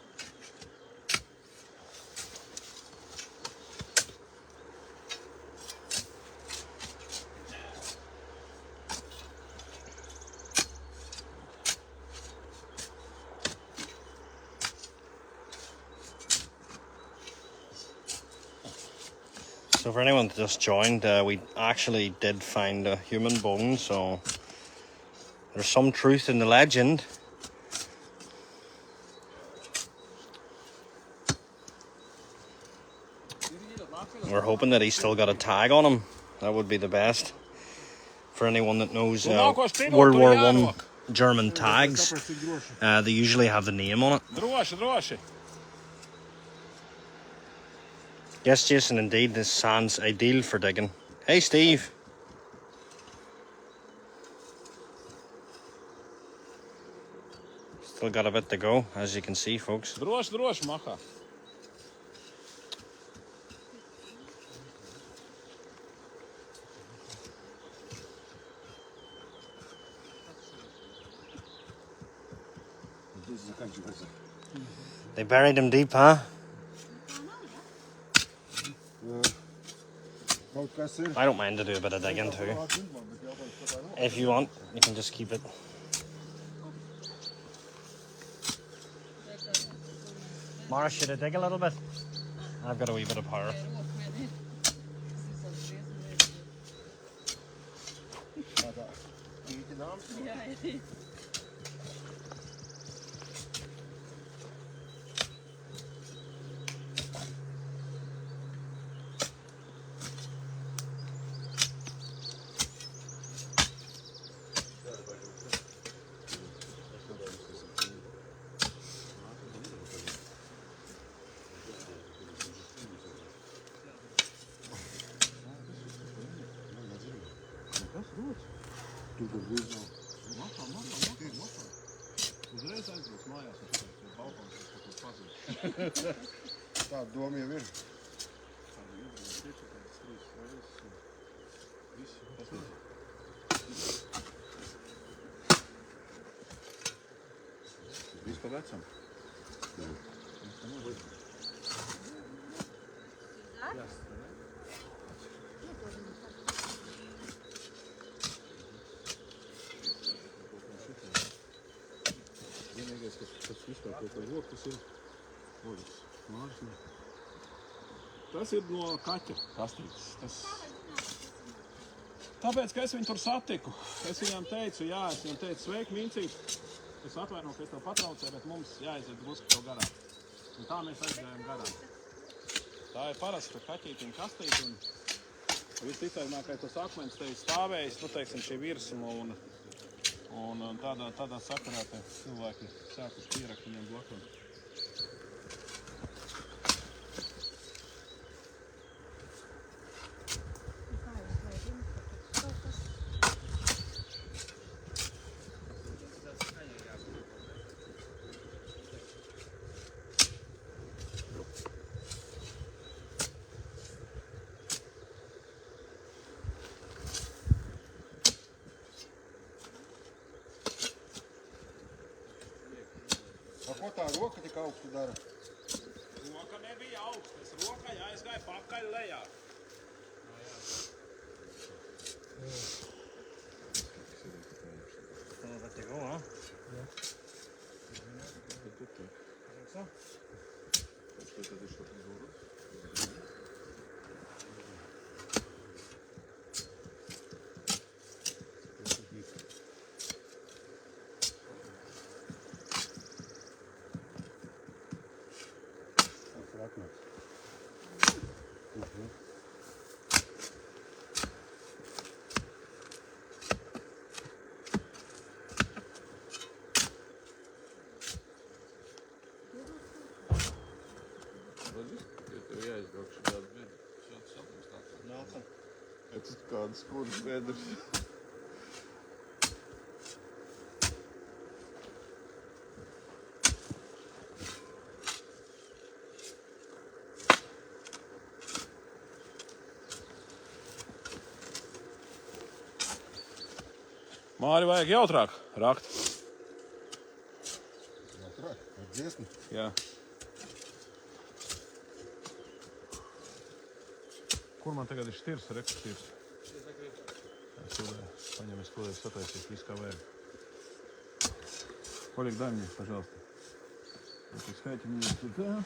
So for anyone that just joined, we actually did find a human bone, so there's some truth in the legend. We're hoping that he's still got a tag on him. That would be the best. For anyone that knows World War I German tags, they usually have the name on it. Droši. Yes, Jason, indeed, this sand's ideal for digging. Hey, Steve. Still got a bit to go, as you can see, folks. Droši, Mahā. заканчивается. They buried him deep, huh? Kaut kas ir. I don't mind to do a bit of digging too. If you want, you can just keep it. Mara, should I dig a little bit? I've got a wee bit of power. Uzreiz aizbrauc mājās, un tur balkons kaut kur pazūd. Tāda doma jau ir. Viss pa vecam. Vienīgais, kas vispār kaut kā rok, tas ir oļas. Māršana. Tas ir no kaķa kastītes. Tāpēc, ka es viņu tur satiku, es viņam teicu, sveiki, Mincīt, es atvainu, ka es tev patraucēju, bet mums jāaiziet drusku tev garām. Un tā mēs aizgājām garām. Tā ir parasta kaķītiņa kastīte, un visticamākais tas akmens te ir stāvējis, nu, teiksim, šī virsma, un tādā sakarā te cilvēki sākuši pierakt viņiem blokam. Ko tā roka tik augstu dara? Roka nebija augstas, roka jāizgāja pakaļ lejā. Let it go, huh? Tas ir kādas kuras vēders. Māri vajag jautrāk rakt. Jautrāk, ar dziesmu. Jā. Kur man tagad ir šķirs, rekšķirs? Es paņem, es kodēļ sataisīšu visu kā vajag. Олег, дай мне, пожалуйста. Опускайте меня сюда.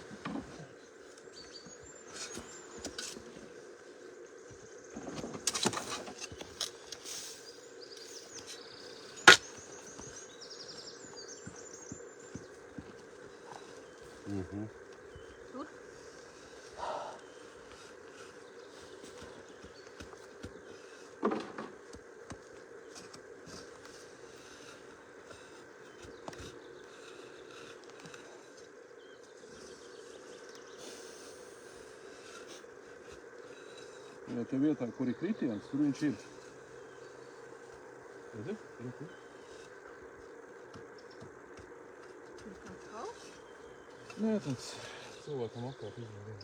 Tā vietā, kur ir kritiens, tur viņš ir. Redzi? Nē, tāds cilvēkam apkārt izmērīt.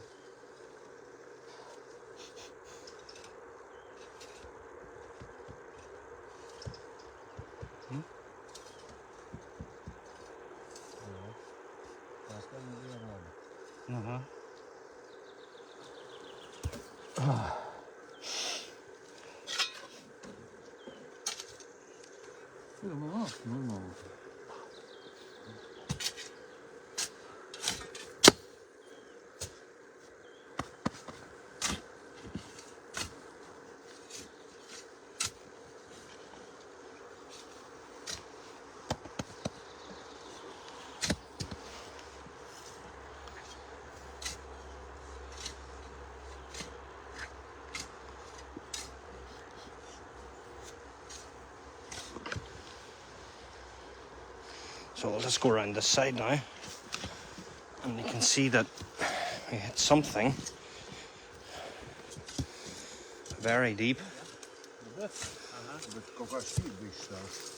Jā. So we'll just go around this side now, and you can see that we hit something very deep.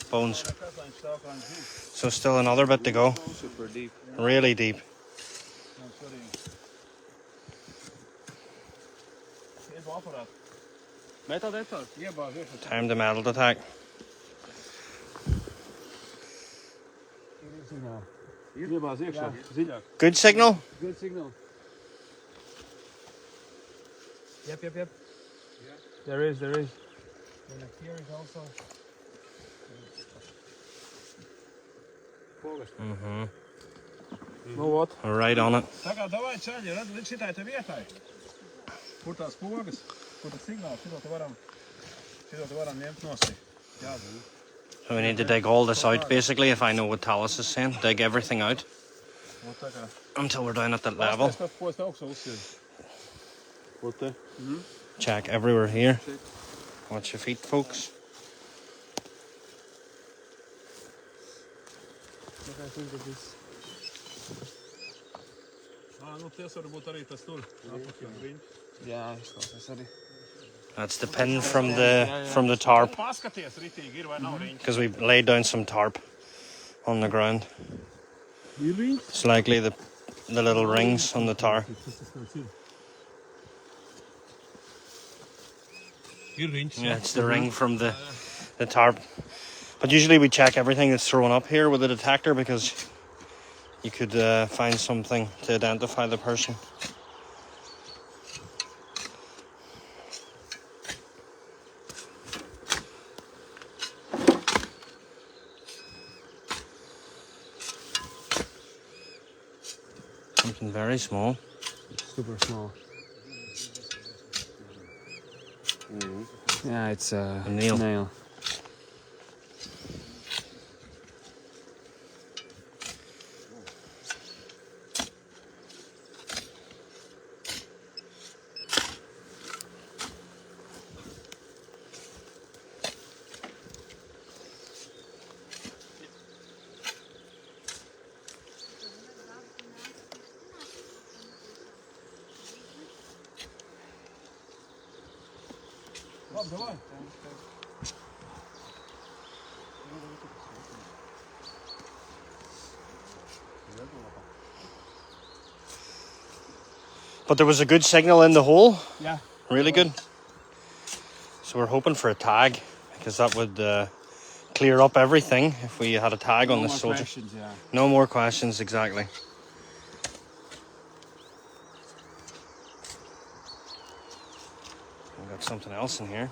Bones. So still another bit to go. Super deep. Really deep. Metal detector? Time to metal detect. Good signal? Good signal. Yep. Yeah. There is. And here is also. Nu, ot. Right on it. Tagad davai čaļi, redz, līdz šitai te vietai. Kur tās pogas, kur tas signāls, šito te varam ņemt nosti. Jā, So we need to dig all this out basically, if I know what Tallis is saying. Dig everything out ot tā kā. until we're down at that level. Pasties, ko es augstu uzsīdu. Ot te. Check everywhere here. Watch your feet, folks. Look, I think that this. Nu, ties varbūt arī tas tur. Apakaļ riņķis. Yeah, it's arī. That's the pin from the tarp, Paskaties, ritīgi ir vai nav riņķis. because we laid down some tarp on the ground. Ir riņķis. It's likely the little rings on the tarp. Ir riņķis. Yeah, it's the ring from the tarp. But usually we check everything that's thrown up here with a detector, because you could find something to identify the person. Something very small. Super small. Yeah, it's a nail. Labi, davai. But there was a good signal in the hole. Yeah. Really good. So we're hoping for a tag, because that would clear up everything if we had a tag on this soldier. Questions, yeah. No more questions, exactly. We've got something else in here.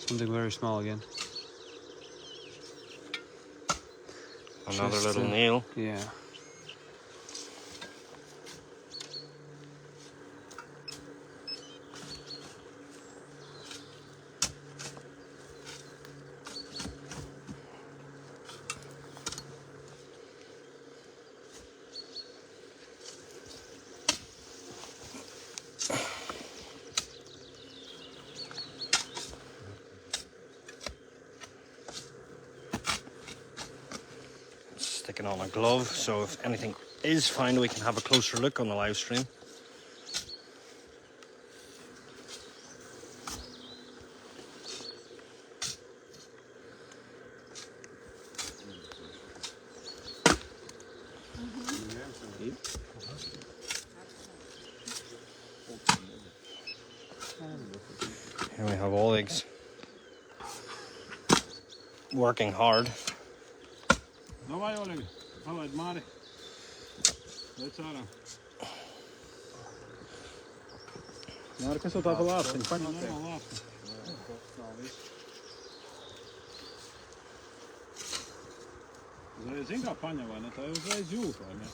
Something very small again. Another Just, little nail. Yeah. Sticking on a glove, so if anything is found, we can have a closer look on the live stream. Here we have Oleg's working hard. Давай, Олег, palaid Māri. Lec ārā. Māri, kas tev tā pa lāpstiņu? Paņem normālu lāpstiņu. Uzreiz zini kā paņem, vai ne? Tā jau uzreiz jūt, vai ne?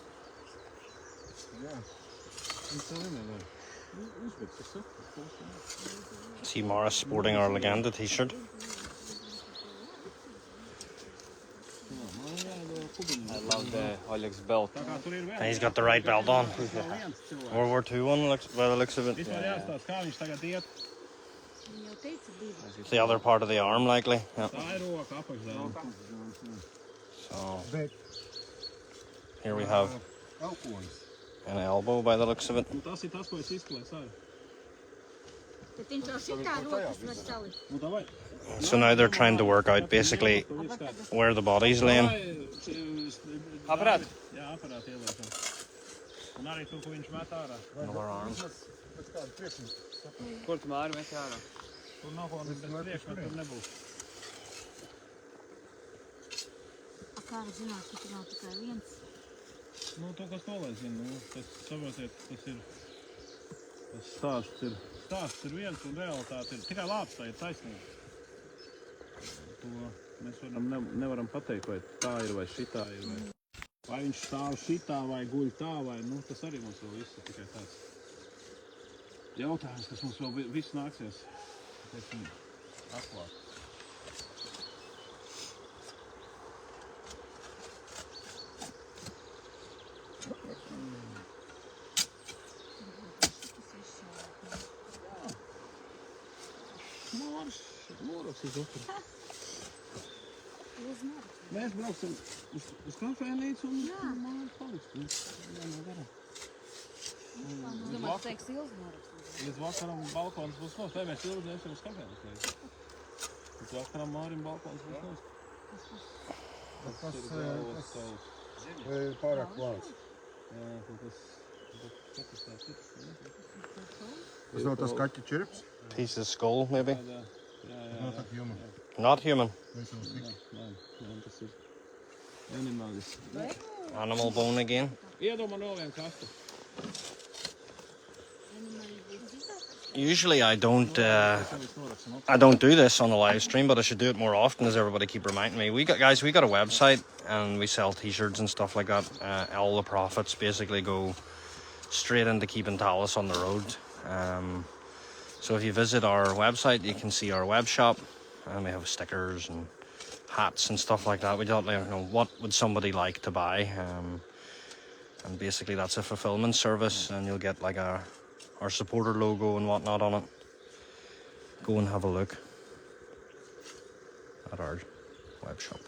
Jā. Un tev vienmēr uzbēdz, tas saka. See Morris sporting our Legenda t-shirt. I love the Oleg's belt. And he's got the right belt on. World War II one, looks, by the looks of it. Vispār jāstāsta, kā viņš tagad iet. It's the other part of the arm, likely. Yeah. Tā ir roka apakšdēļ. So here we have an elbow by the looks of it. Un tas ir tas, ko es izklēju arī. Bet viņš jau šitā rokas var salikt. Nu, davai. So now they're trying to work out basically where the body's laying. Aparāt? Jā, aparāti ieliekam. Un arī to, ko viņš met ārā. Another arm. Kur tu Māri met ārā? Tur nav ko bez priekšmetu, tur nebūs. A kā zināt, ka tur nav tikai viens? Nu, to, kas to lai zina, nu, tas, saprotiet, tas ir, tas stāsts ir viens un realitāte ir, tikai lāpstā ir taisnība. To mēs nevaram pateikt, vai tā ir, vai šitā ir, vai viņš stāv šitā, vai guļ tā, vai, nu, tas arī mums vēl viss ir tikai tāds jautājums, kas mums vēl viss nāksies, teiksim, atklāt. Mūroks ir otru. Mēs brauksim uz kafēnīcu un Māri paliks. Jā, nav garā. Domāju, teiks Ilzi norakstīt. Līdz vakaram balkons būs nos. Vai mēs Ilzi iesim uz kafēnīcu? Līdz vakaram Mārim balkons būs nos. Tas ir galvas savs. Ir pārāk klāts. Jā, tas Tas nav tas kaķa čirps? Piece of skull, maybe? Nav tā human. Not human. Tas ir animalis. Animal bone again. Iedomā no vienu kastu. Usually I don't do this on the live stream, but I should do it more often, as everybody keep reminding me. We got a website and we sell t-shirts and stuff like that. All the profits basically go straight into keeping Talis on the road. So if you visit our website, you can see our web shop, and we have stickers and hats and stuff like that. We don't know what would somebody like to buy, and basically that's a fulfillment service, and you'll get like our supporter logo and whatnot on it. Go and have a look at our web shop.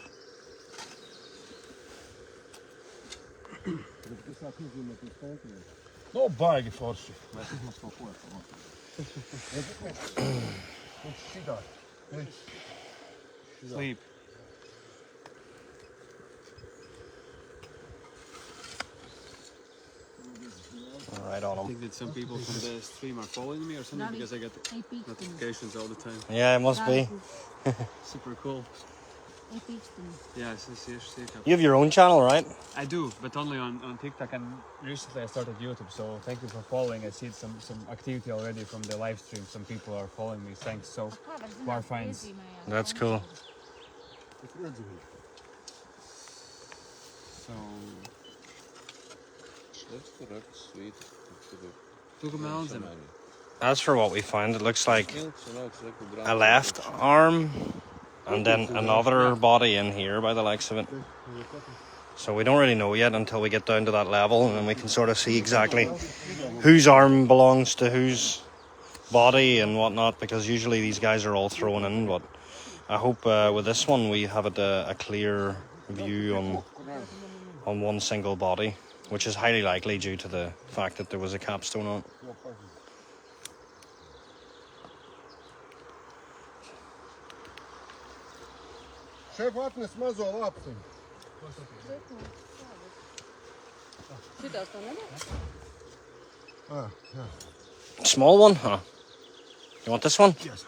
No, baigi forši. Sleep. Right on I them. think that some people from the stream are following me or something because I get notifications all the time. Yeah, it must be. Super cool. Yeah, see. You have your own channel, right? I do, but only on TikTok, and recently I started YouTube, so thank you for following. I see some activity already from the live stream. Some people are following me. Thanks. So, War Finds. That's cool. So, took him out. As for what we found, it looks like a left arm and then another body in here by the likes of it. So we don't really know yet until we get down to that level, and then we can sort of see exactly whose arm belongs to whose body and whatnot, because usually these guys are all thrown in. But I hope with this one we have a clear view on one single body, which is highly likely due to the fact that there was a capstone on it. Šef atnes mazo lāpstiņu. Šitās tā nebūs? Jā. Small one, huh? You want this one? Yes.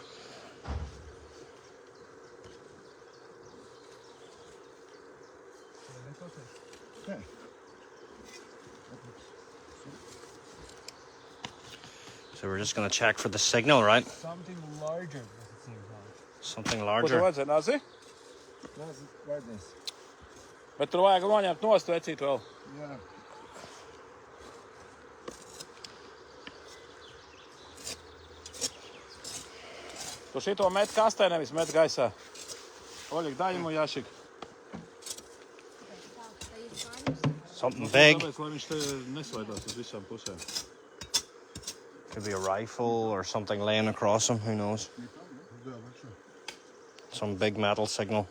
So we're just going to check for the signal, right? Something larger, as it seems now. Something Ko tu larger. vajadzēja, Nazi? Vajadzēs. Bet tur vajag noņemt nost vecīt vēl. Jā. Tu šito met kastē, nevis met gaisā. Oļik, daj mu jašik. Something big. Tāpēc, lai viņš te nesvaidās uz visām pusēm. Could be a rifle or something laying across him, who knows? Some big metal signal.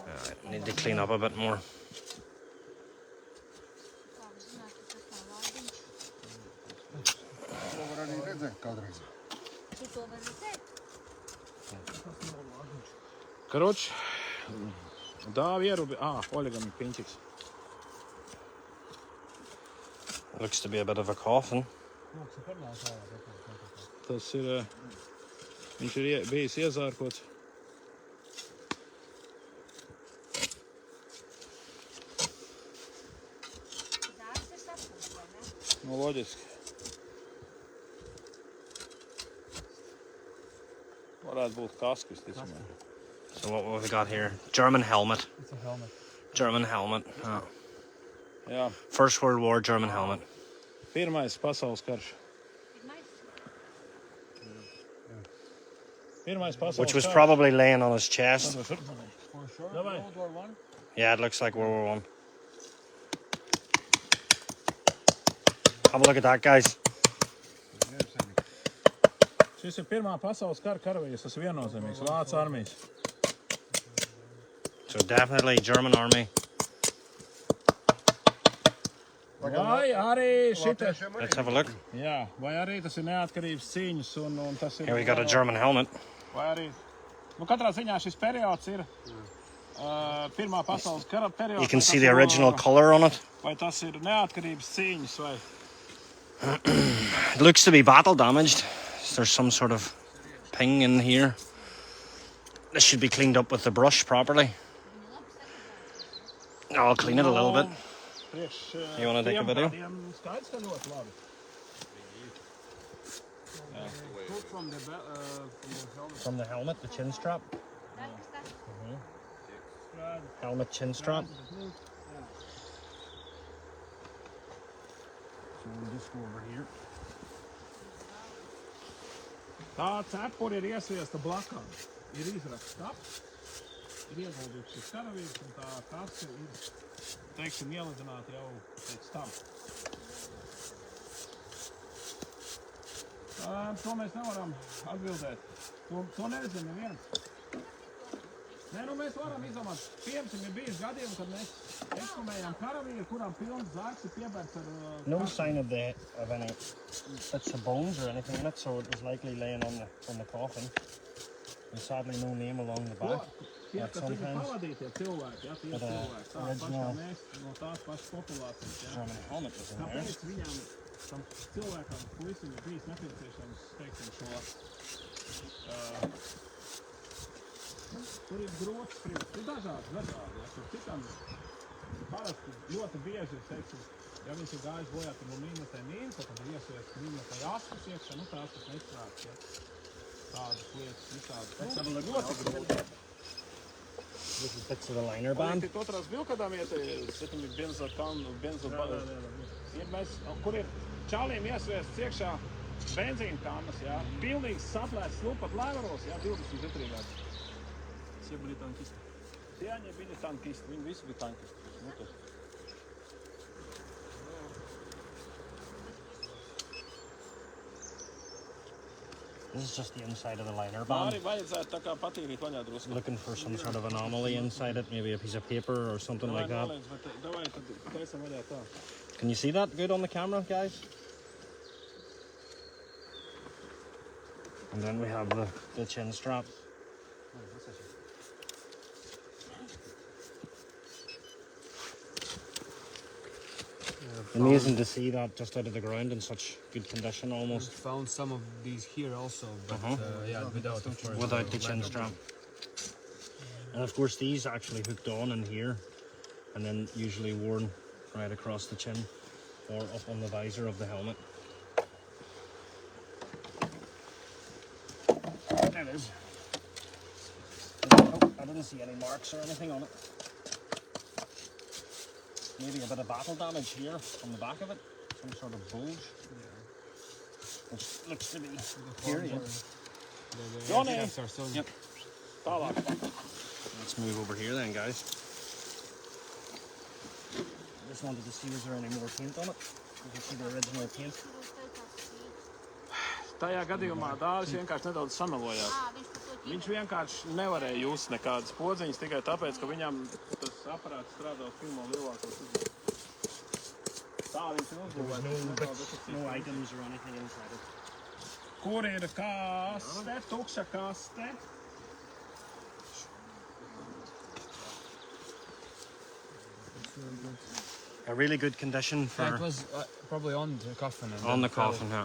Alright, need to clean up a bit more. To var arī redzēt kādreiz. Šito var redzēt? Karoč, dāvi ierubi. Oļigam ir piņķiks. Looks to be a bit of a coffin. Tas ir, viņš ir bijis iezārkots. Dārsts ir sapūs, vai ne? Nu, loģiski. Varētu būt kaski, visticamāk. So what have we got here? German helmet. It's a helmet. German helmet. Oh. Jā, First World War German helmet. pirmais pasaules karš. Pirmais pasaules Which was karš. probably laying on his chest. For sure. Давай. World War One. Yeah, it looks like World War One. Have a look at that, guys. Šis ir pirmā pasaules kara karavīrs, tas ir viennozīmīgs. Vācu armijas. So definitely German army. Vai arī šita... Let's have a look. Jā, vai arī tas ir neatkarības cīņas un tas ir... Here we got a German helmet. Vai arī... Nu, katrā ziņā šis periods ir pirmā pasaules kara periods. You can see the original color on it. Vai tas ir neatkarības cīņas vai... It looks to be battle damaged. There's some sort of ping in here. This should be cleaned up with the brush properly. I'll clean it a little bit. You want to take a video? Skaidrs, ka ļoti labi. Pulled from the helmet. From the helmet, the chin strap. Helmet chin strap. So we'll just go over here. Tā cepura ir iesviesta blakām. Ir izrakts kaps, ir ieguldīts šis karavīrs un tā kase ir, teiksim, ielidināta jau pēc tam. To mēs nevaram atbildēt. To nezinu neviens. Nē, nu mēs varam izdomāt. Piemēram, ir bijis gadījumi, kad mēs ekskumējām karavīru, kurām pilns zārks ir piebērts ar... No sign of any bits of bones or anything in it, so it was likely laying on the coffin. There's sadly no name along the back. Tie, Like kas ir sometimes. pavadītie cilvēki, ja, tie But, cilvēki. Tā pašā original- mēs no tās pašas populācijas, ja. German helmet was in there. Kāpēc viņam, tam cilvēkam, puisim ir bijis nepieciešams, teiksim, šo... Tur ir grūti spriest, ir dažādi, ja, tur citam parasti ļoti bieži ir, teiksim, ja viņš ir gājis bojā, tad no mīnetē, tad ir iesviest mīnetē askus iekšā, nu tās tas nestrāks, ja. Tādas lietas, visādi. Nu, ļoti grūti. This is bits of the liner band. Ты тот раз бил, когда мы с этими kur ir čāliem iesviests iekšā benzīna kannas, jā, pilnīgi saplēsts pat lēvaros, jā, 24 gadi. Все были танкисты. Tie они были танкисты, viņi visi bija tankisti. Nu, tas. This is just the inside of the liner Arī band. vajadzētu tā kā patīrīt vaļā drusku. Looking for some sort of anomaly inside it, maybe a piece of paper or something like that. Davai, tad taisam vaļā tā. Can you see that good on the camera, guys? And then we have the chin strap. Amazing to see that just out of the ground in such good condition almost. Found some of these here also, but yeah, without of course. Without the chin strap. And of course these actually hooked on in here and then usually worn right across the chin or up on the visor of the helmet. There it is. Oh, I didn't see any marks or anything on it. Maybe a bit of battle damage here on the back of it. Some sort of bulge. Yeah. Which looks to be here, yeah. Johnny! Yep. Let's move over here then, guys. I just wanted to see, is there any more paint on it? You can see the original paint. Tajā gadījumā dāvis vienkārši nedaudz samelojās. Viņš vienkārši nevarēja just nekādas podziņas tikai tāpēc, ka viņam tas aparāts strādā uz pirmo lielāko uzbūvi. Tā viņš ir uzbūvēts. No items or anything inside it. Kur ir kaste, tukša kaste? A really good condition for... Yeah, it was probably on the coffin. And on then the coffin, yeah.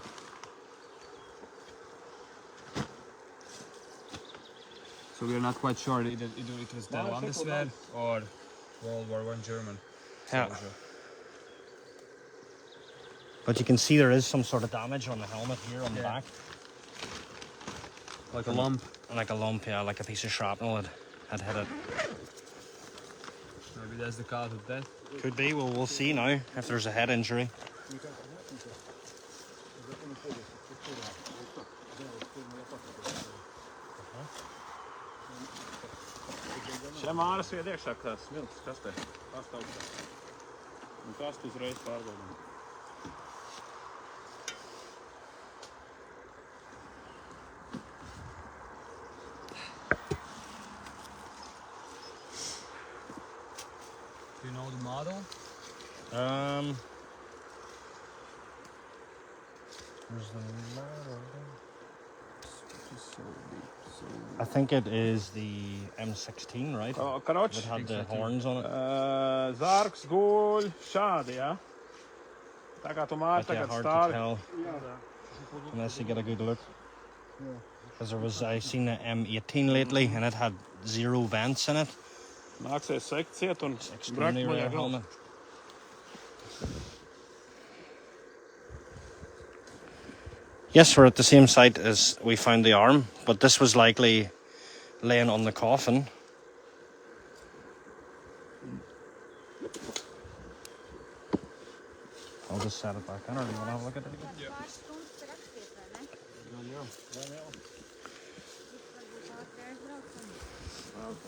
So we're not quite sure either it was the Landeswehr or World War I German. Yeah. soldier. But you can see there is some sort of damage on the helmet here on the back. Like a lump. Like a lump, yeah, like a piece of shrapnel had hit it. Maybe that's the cause of death. Could be, well, we'll see now if there's a head injury. Šie māras ied iekšā kā smilts kastē. Kasta augstā. Un kastu uzreiz pārbaudām. Do you know the model? Where's the model? I think it is the M16, right? Karoč, It had the horns on it. Zārks guļ šādi, jā? Tā kā tu māri But yeah, tagad hard to stāvi. tell unless you get a good look. Because I seen the M18 lately and it had 0 vents in it. Nāksies sekciet un Extremely rare helmet. Yes, we're at the same site as we found the arm, but this was likely laying on the coffin. I'll just set it back in, or do you want to have a look at it again? Yeah.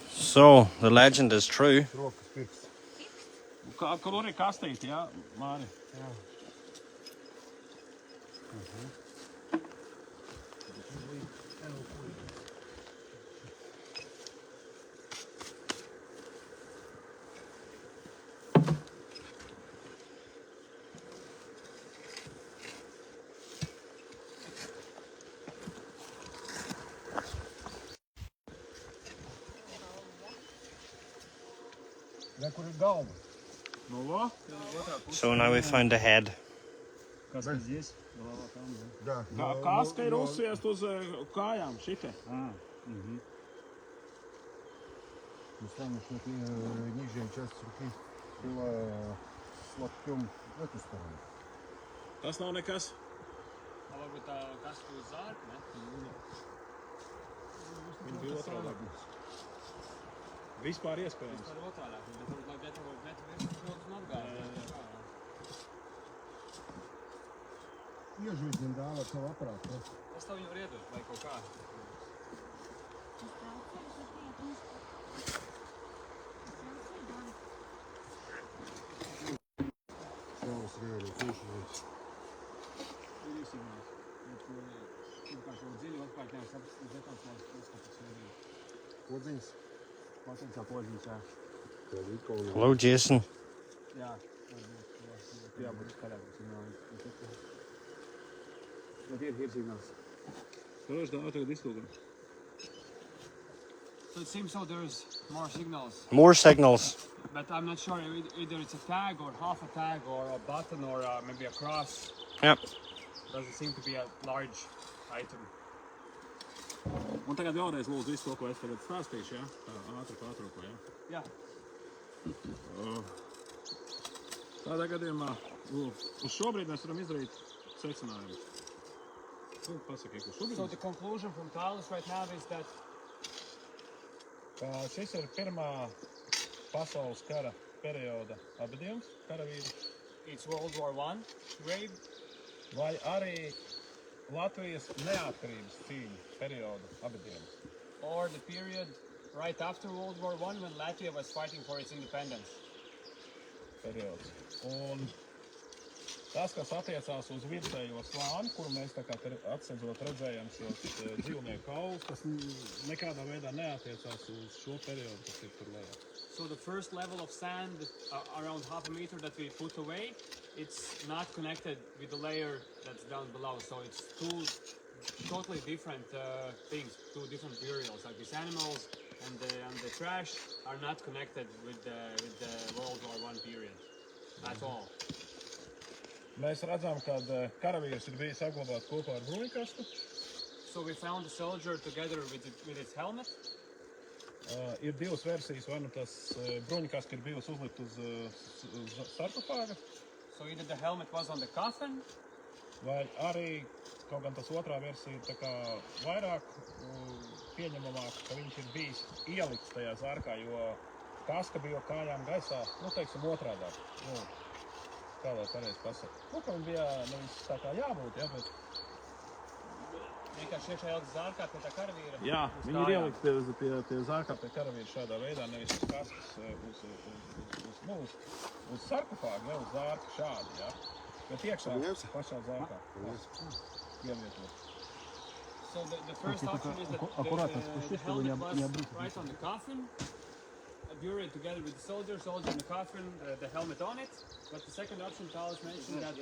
So, the legend is true. Kur ir kastīti, jā, Māri? Jā. Kur ir galva? Nu, lo? So now we found a head. Kas ir здесь? Да. Kaska ir uzsviest uz kājām, šitie. Самая нижняя часть руки была с локтем в эту сторону. Tas nav nekas. Varbūt tā kastu uz zārku, ne? Viņa bija otrādā. Vispār iespējams. Vispār otrādā, bet varbūt nav gatavot metu virsmas rodas un apgājas. Iežūt viņam dāvā savu aparātu. Es tev viņu varu iedot, vai kaut kā. Savas rieru, ciešas. Ir signāls. Pirmkārt jau dziļi, otrkārt jau zetons neskatās nedēļ. Podziņas. Potenciāli podziņas, jā. Hello, Jason. Jā. Jābūt skaļāk signāli. Bet ir signāls. Karoši, dāvā tagad izlūgam. So it seems so there's more signals. More signals. But I'm not sure either it's a tag or half a tag or a button or maybe a cross. Yep. Doesn't seem to be a large item. Un tagad vēlreiz lūdzu visu to, ko es tagad stāstīšu, jā? Tā ātri pārtrauko, jā? Jā. Tādā gadījumā uz šobrīd mēs varam izdarīt secinājumu. Pasaki, ko šobrīd. So the conclusion from Carlos right now is that Šis ir Pirmā pasaules kara perioda apbedījums, karavīri, it's World War I grave, vai arī Latvijas neatkarības cīņu perioda apbedījums. or the period right after World War I when Latvia was fighting for its independence. Periods. Un tas, kas attiecās uz virsējo slāni, kuru mēs tā kā atsedzot redzējam šos dzīvnieku kaulus, tas nekādā veidā neatiecās uz šo periodu, kas ir tur lejā. So the first level of sand, around half a meter that we put away, it's not connected with the layer that's down below. So it's two totally different things, two different burials. Like these animals and the trash are not connected with the World War I period at all. Mēs redzam, ka karavīrs ir bijis saglabāts kopā ar bruņkastu. So we found the soldier together with its helmet. Ir divas versijas, vai nu tas bruņkasts ir bijusi uzlikt uz sarkofāga, So either the helmet was on the coffin, vai arī, kaut gan tas otrā versija ir tā kā vairāk pieņemamāk, ka viņš ir bijis ielikts tajā zārkā, jo kaska bija kājām gaisā, nu teiksim otrādāk. Nu, kā lai pareizi pasaka. Nu, ka viņš bija nevis tā kā jābūt, ja, bet... vienkārši iekšā ielikt zārkā pie tā karavīra. Jā, uz viņi ir kājām. ielikt pie zārkā, pie karavīra šādā veidā, nevis uz kaskas, uz sarkofāgu, ne uz zārka šādi, ja. Bet iekšā pašā zārkā. Ievietot. So the first option is that the helmet was right on the coffin, buried together with the soldier in the coffin, the helmet on it. But the second option, Carlos mentioned that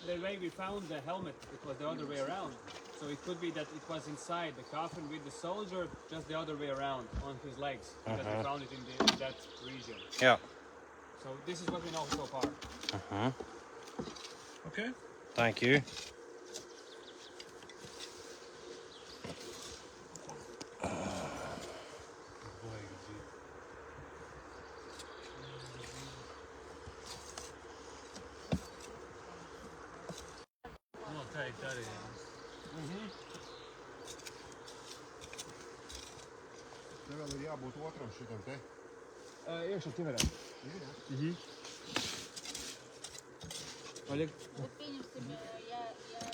the way we found the helmet, it was the other way around. So it could be that it was inside the coffin with the soldier, just the other way around, on his legs, because we found it in that region. Yeah. So this is what we know so far. Okay. Thank you. Te vēl ir jābūt otram šitam te. Iekšā ķiverē. Oļeg. Bet pieņemsim, ja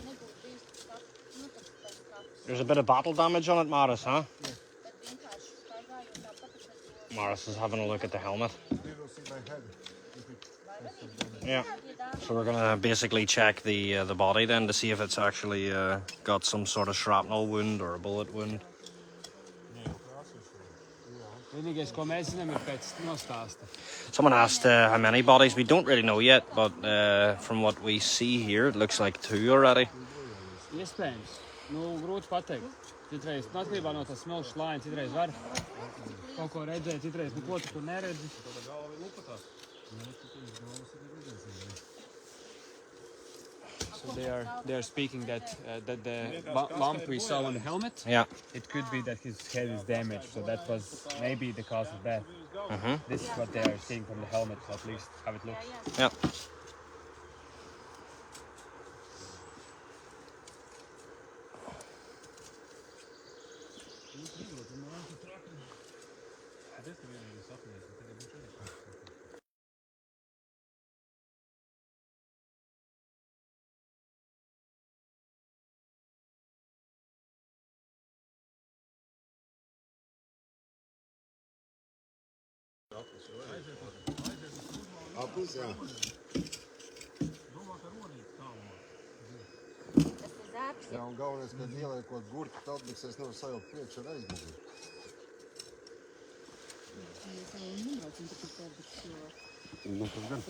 nebūtu bijis tas, nu tas kāds. There's a bit of battle damage on it, Maris, huh? Bet vienkārši staigājot tāpat, es Maris is having a look at the helmet. We will see by head. Yeah. So we're gonna basically check the body then to see if it's actually got some sort of shrapnel wound or a bullet wound. Vienīgais, ko mēs zinām, ir pēc nostāsta. Someone asked how many bodies. We don't really know yet, but from what we see here, it looks like 2 already. Iespējams. Nu, grūti pateikt. Citreiz, atkarībā no tās smilšu slāņa, citreiz var kaut ko redzēt, citreiz neko tu tur neredzi. So they are speaking that the lump we saw on the helmet, Yeah. it could be that his head is damaged, so that was maybe the cause of death. This is what they are seeing from the helmet, at least how it looks. Yeah. Apus, jā. Tas ir zārks. Jā, un galvenais, kad ieliekot gurķi, tautniks nevar sajaukt priekšu ar aizmuguri. Nu, tas gan.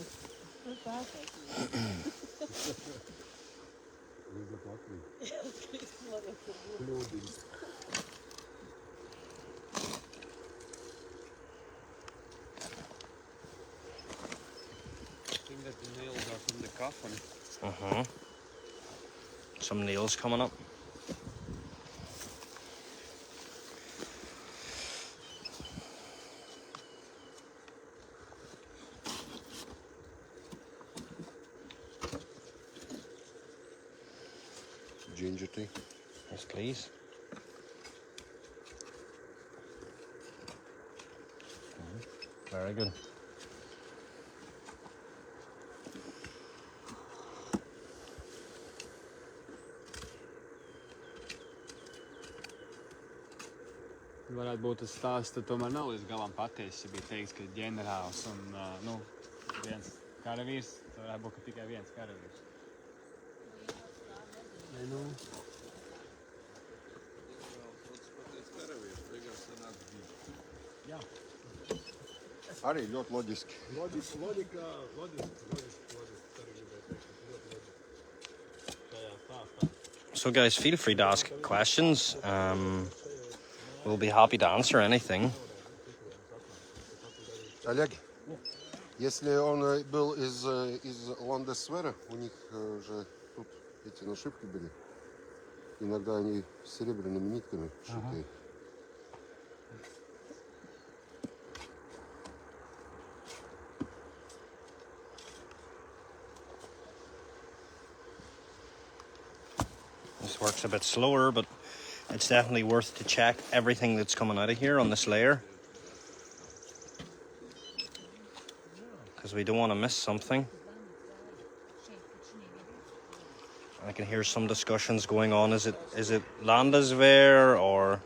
Līdz ar to atkrīt. Kļūdījums. I think that the nails are from the coffin. Some nails coming up. ginger tea. Yes, please. Very good. Varētu būt tas stāsts, tad tomēr nav līdz galam patiesi. Ja bija teiks, ka ģenerālis un nu, viens karavīrs, tad varētu būt, ka tikai viens karavīrs. Nu. Jā. Arī ļoti loģiski. Loģika. So guys, feel free to ask questions. We'll be happy to answer anything. Олег, если он был из Ландесвера, у них же тут эти нашивки были. Иногда они серебряными нитками шитые. This works a bit slower, but it's definitely worth to check everything that's coming out of here on this layer, because we don't want to miss something. I can hear some discussions going on. Is it Landeswehr or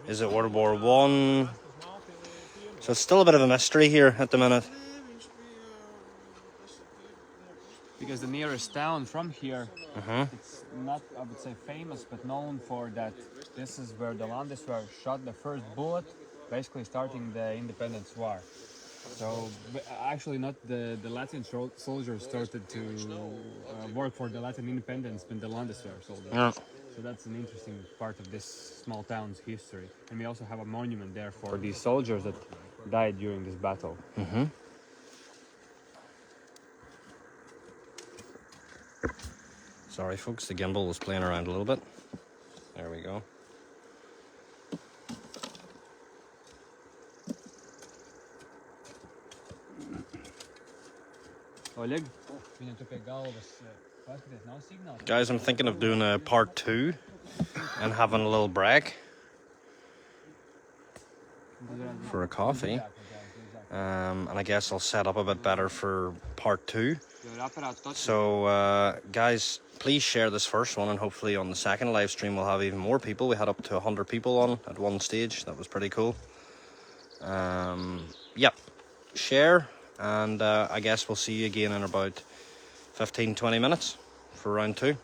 is it World War I? So it's still a bit of a mystery here at the minute. Because the nearest town from here, it's not, I would say, famous, but known for that. This is where the Landeswehr shot the first bullet, basically starting the Independence War. So actually, not the Latvian soldiers started to work for the Latvian independence, but the Landeswehr soldiers. Yeah. So that's an interesting part of this small town's history. And we also have a monument there for these soldiers that died during this battle. Sorry folks, the gimbal was playing around a little bit. There we go. Oleg, viņam tu pie galvas paskaties, nav signāls. Guys, I'm thinking of doing a part 2 and having a little break for a coffee. And I guess I'll set up a bit better for part 2. So guys, please share this first one, and hopefully on the second live stream we'll have even more people. We had up to 100 people on at one stage. That was pretty cool. Yep, share, and I guess we'll see you again in about 15-20 minutes for round 2.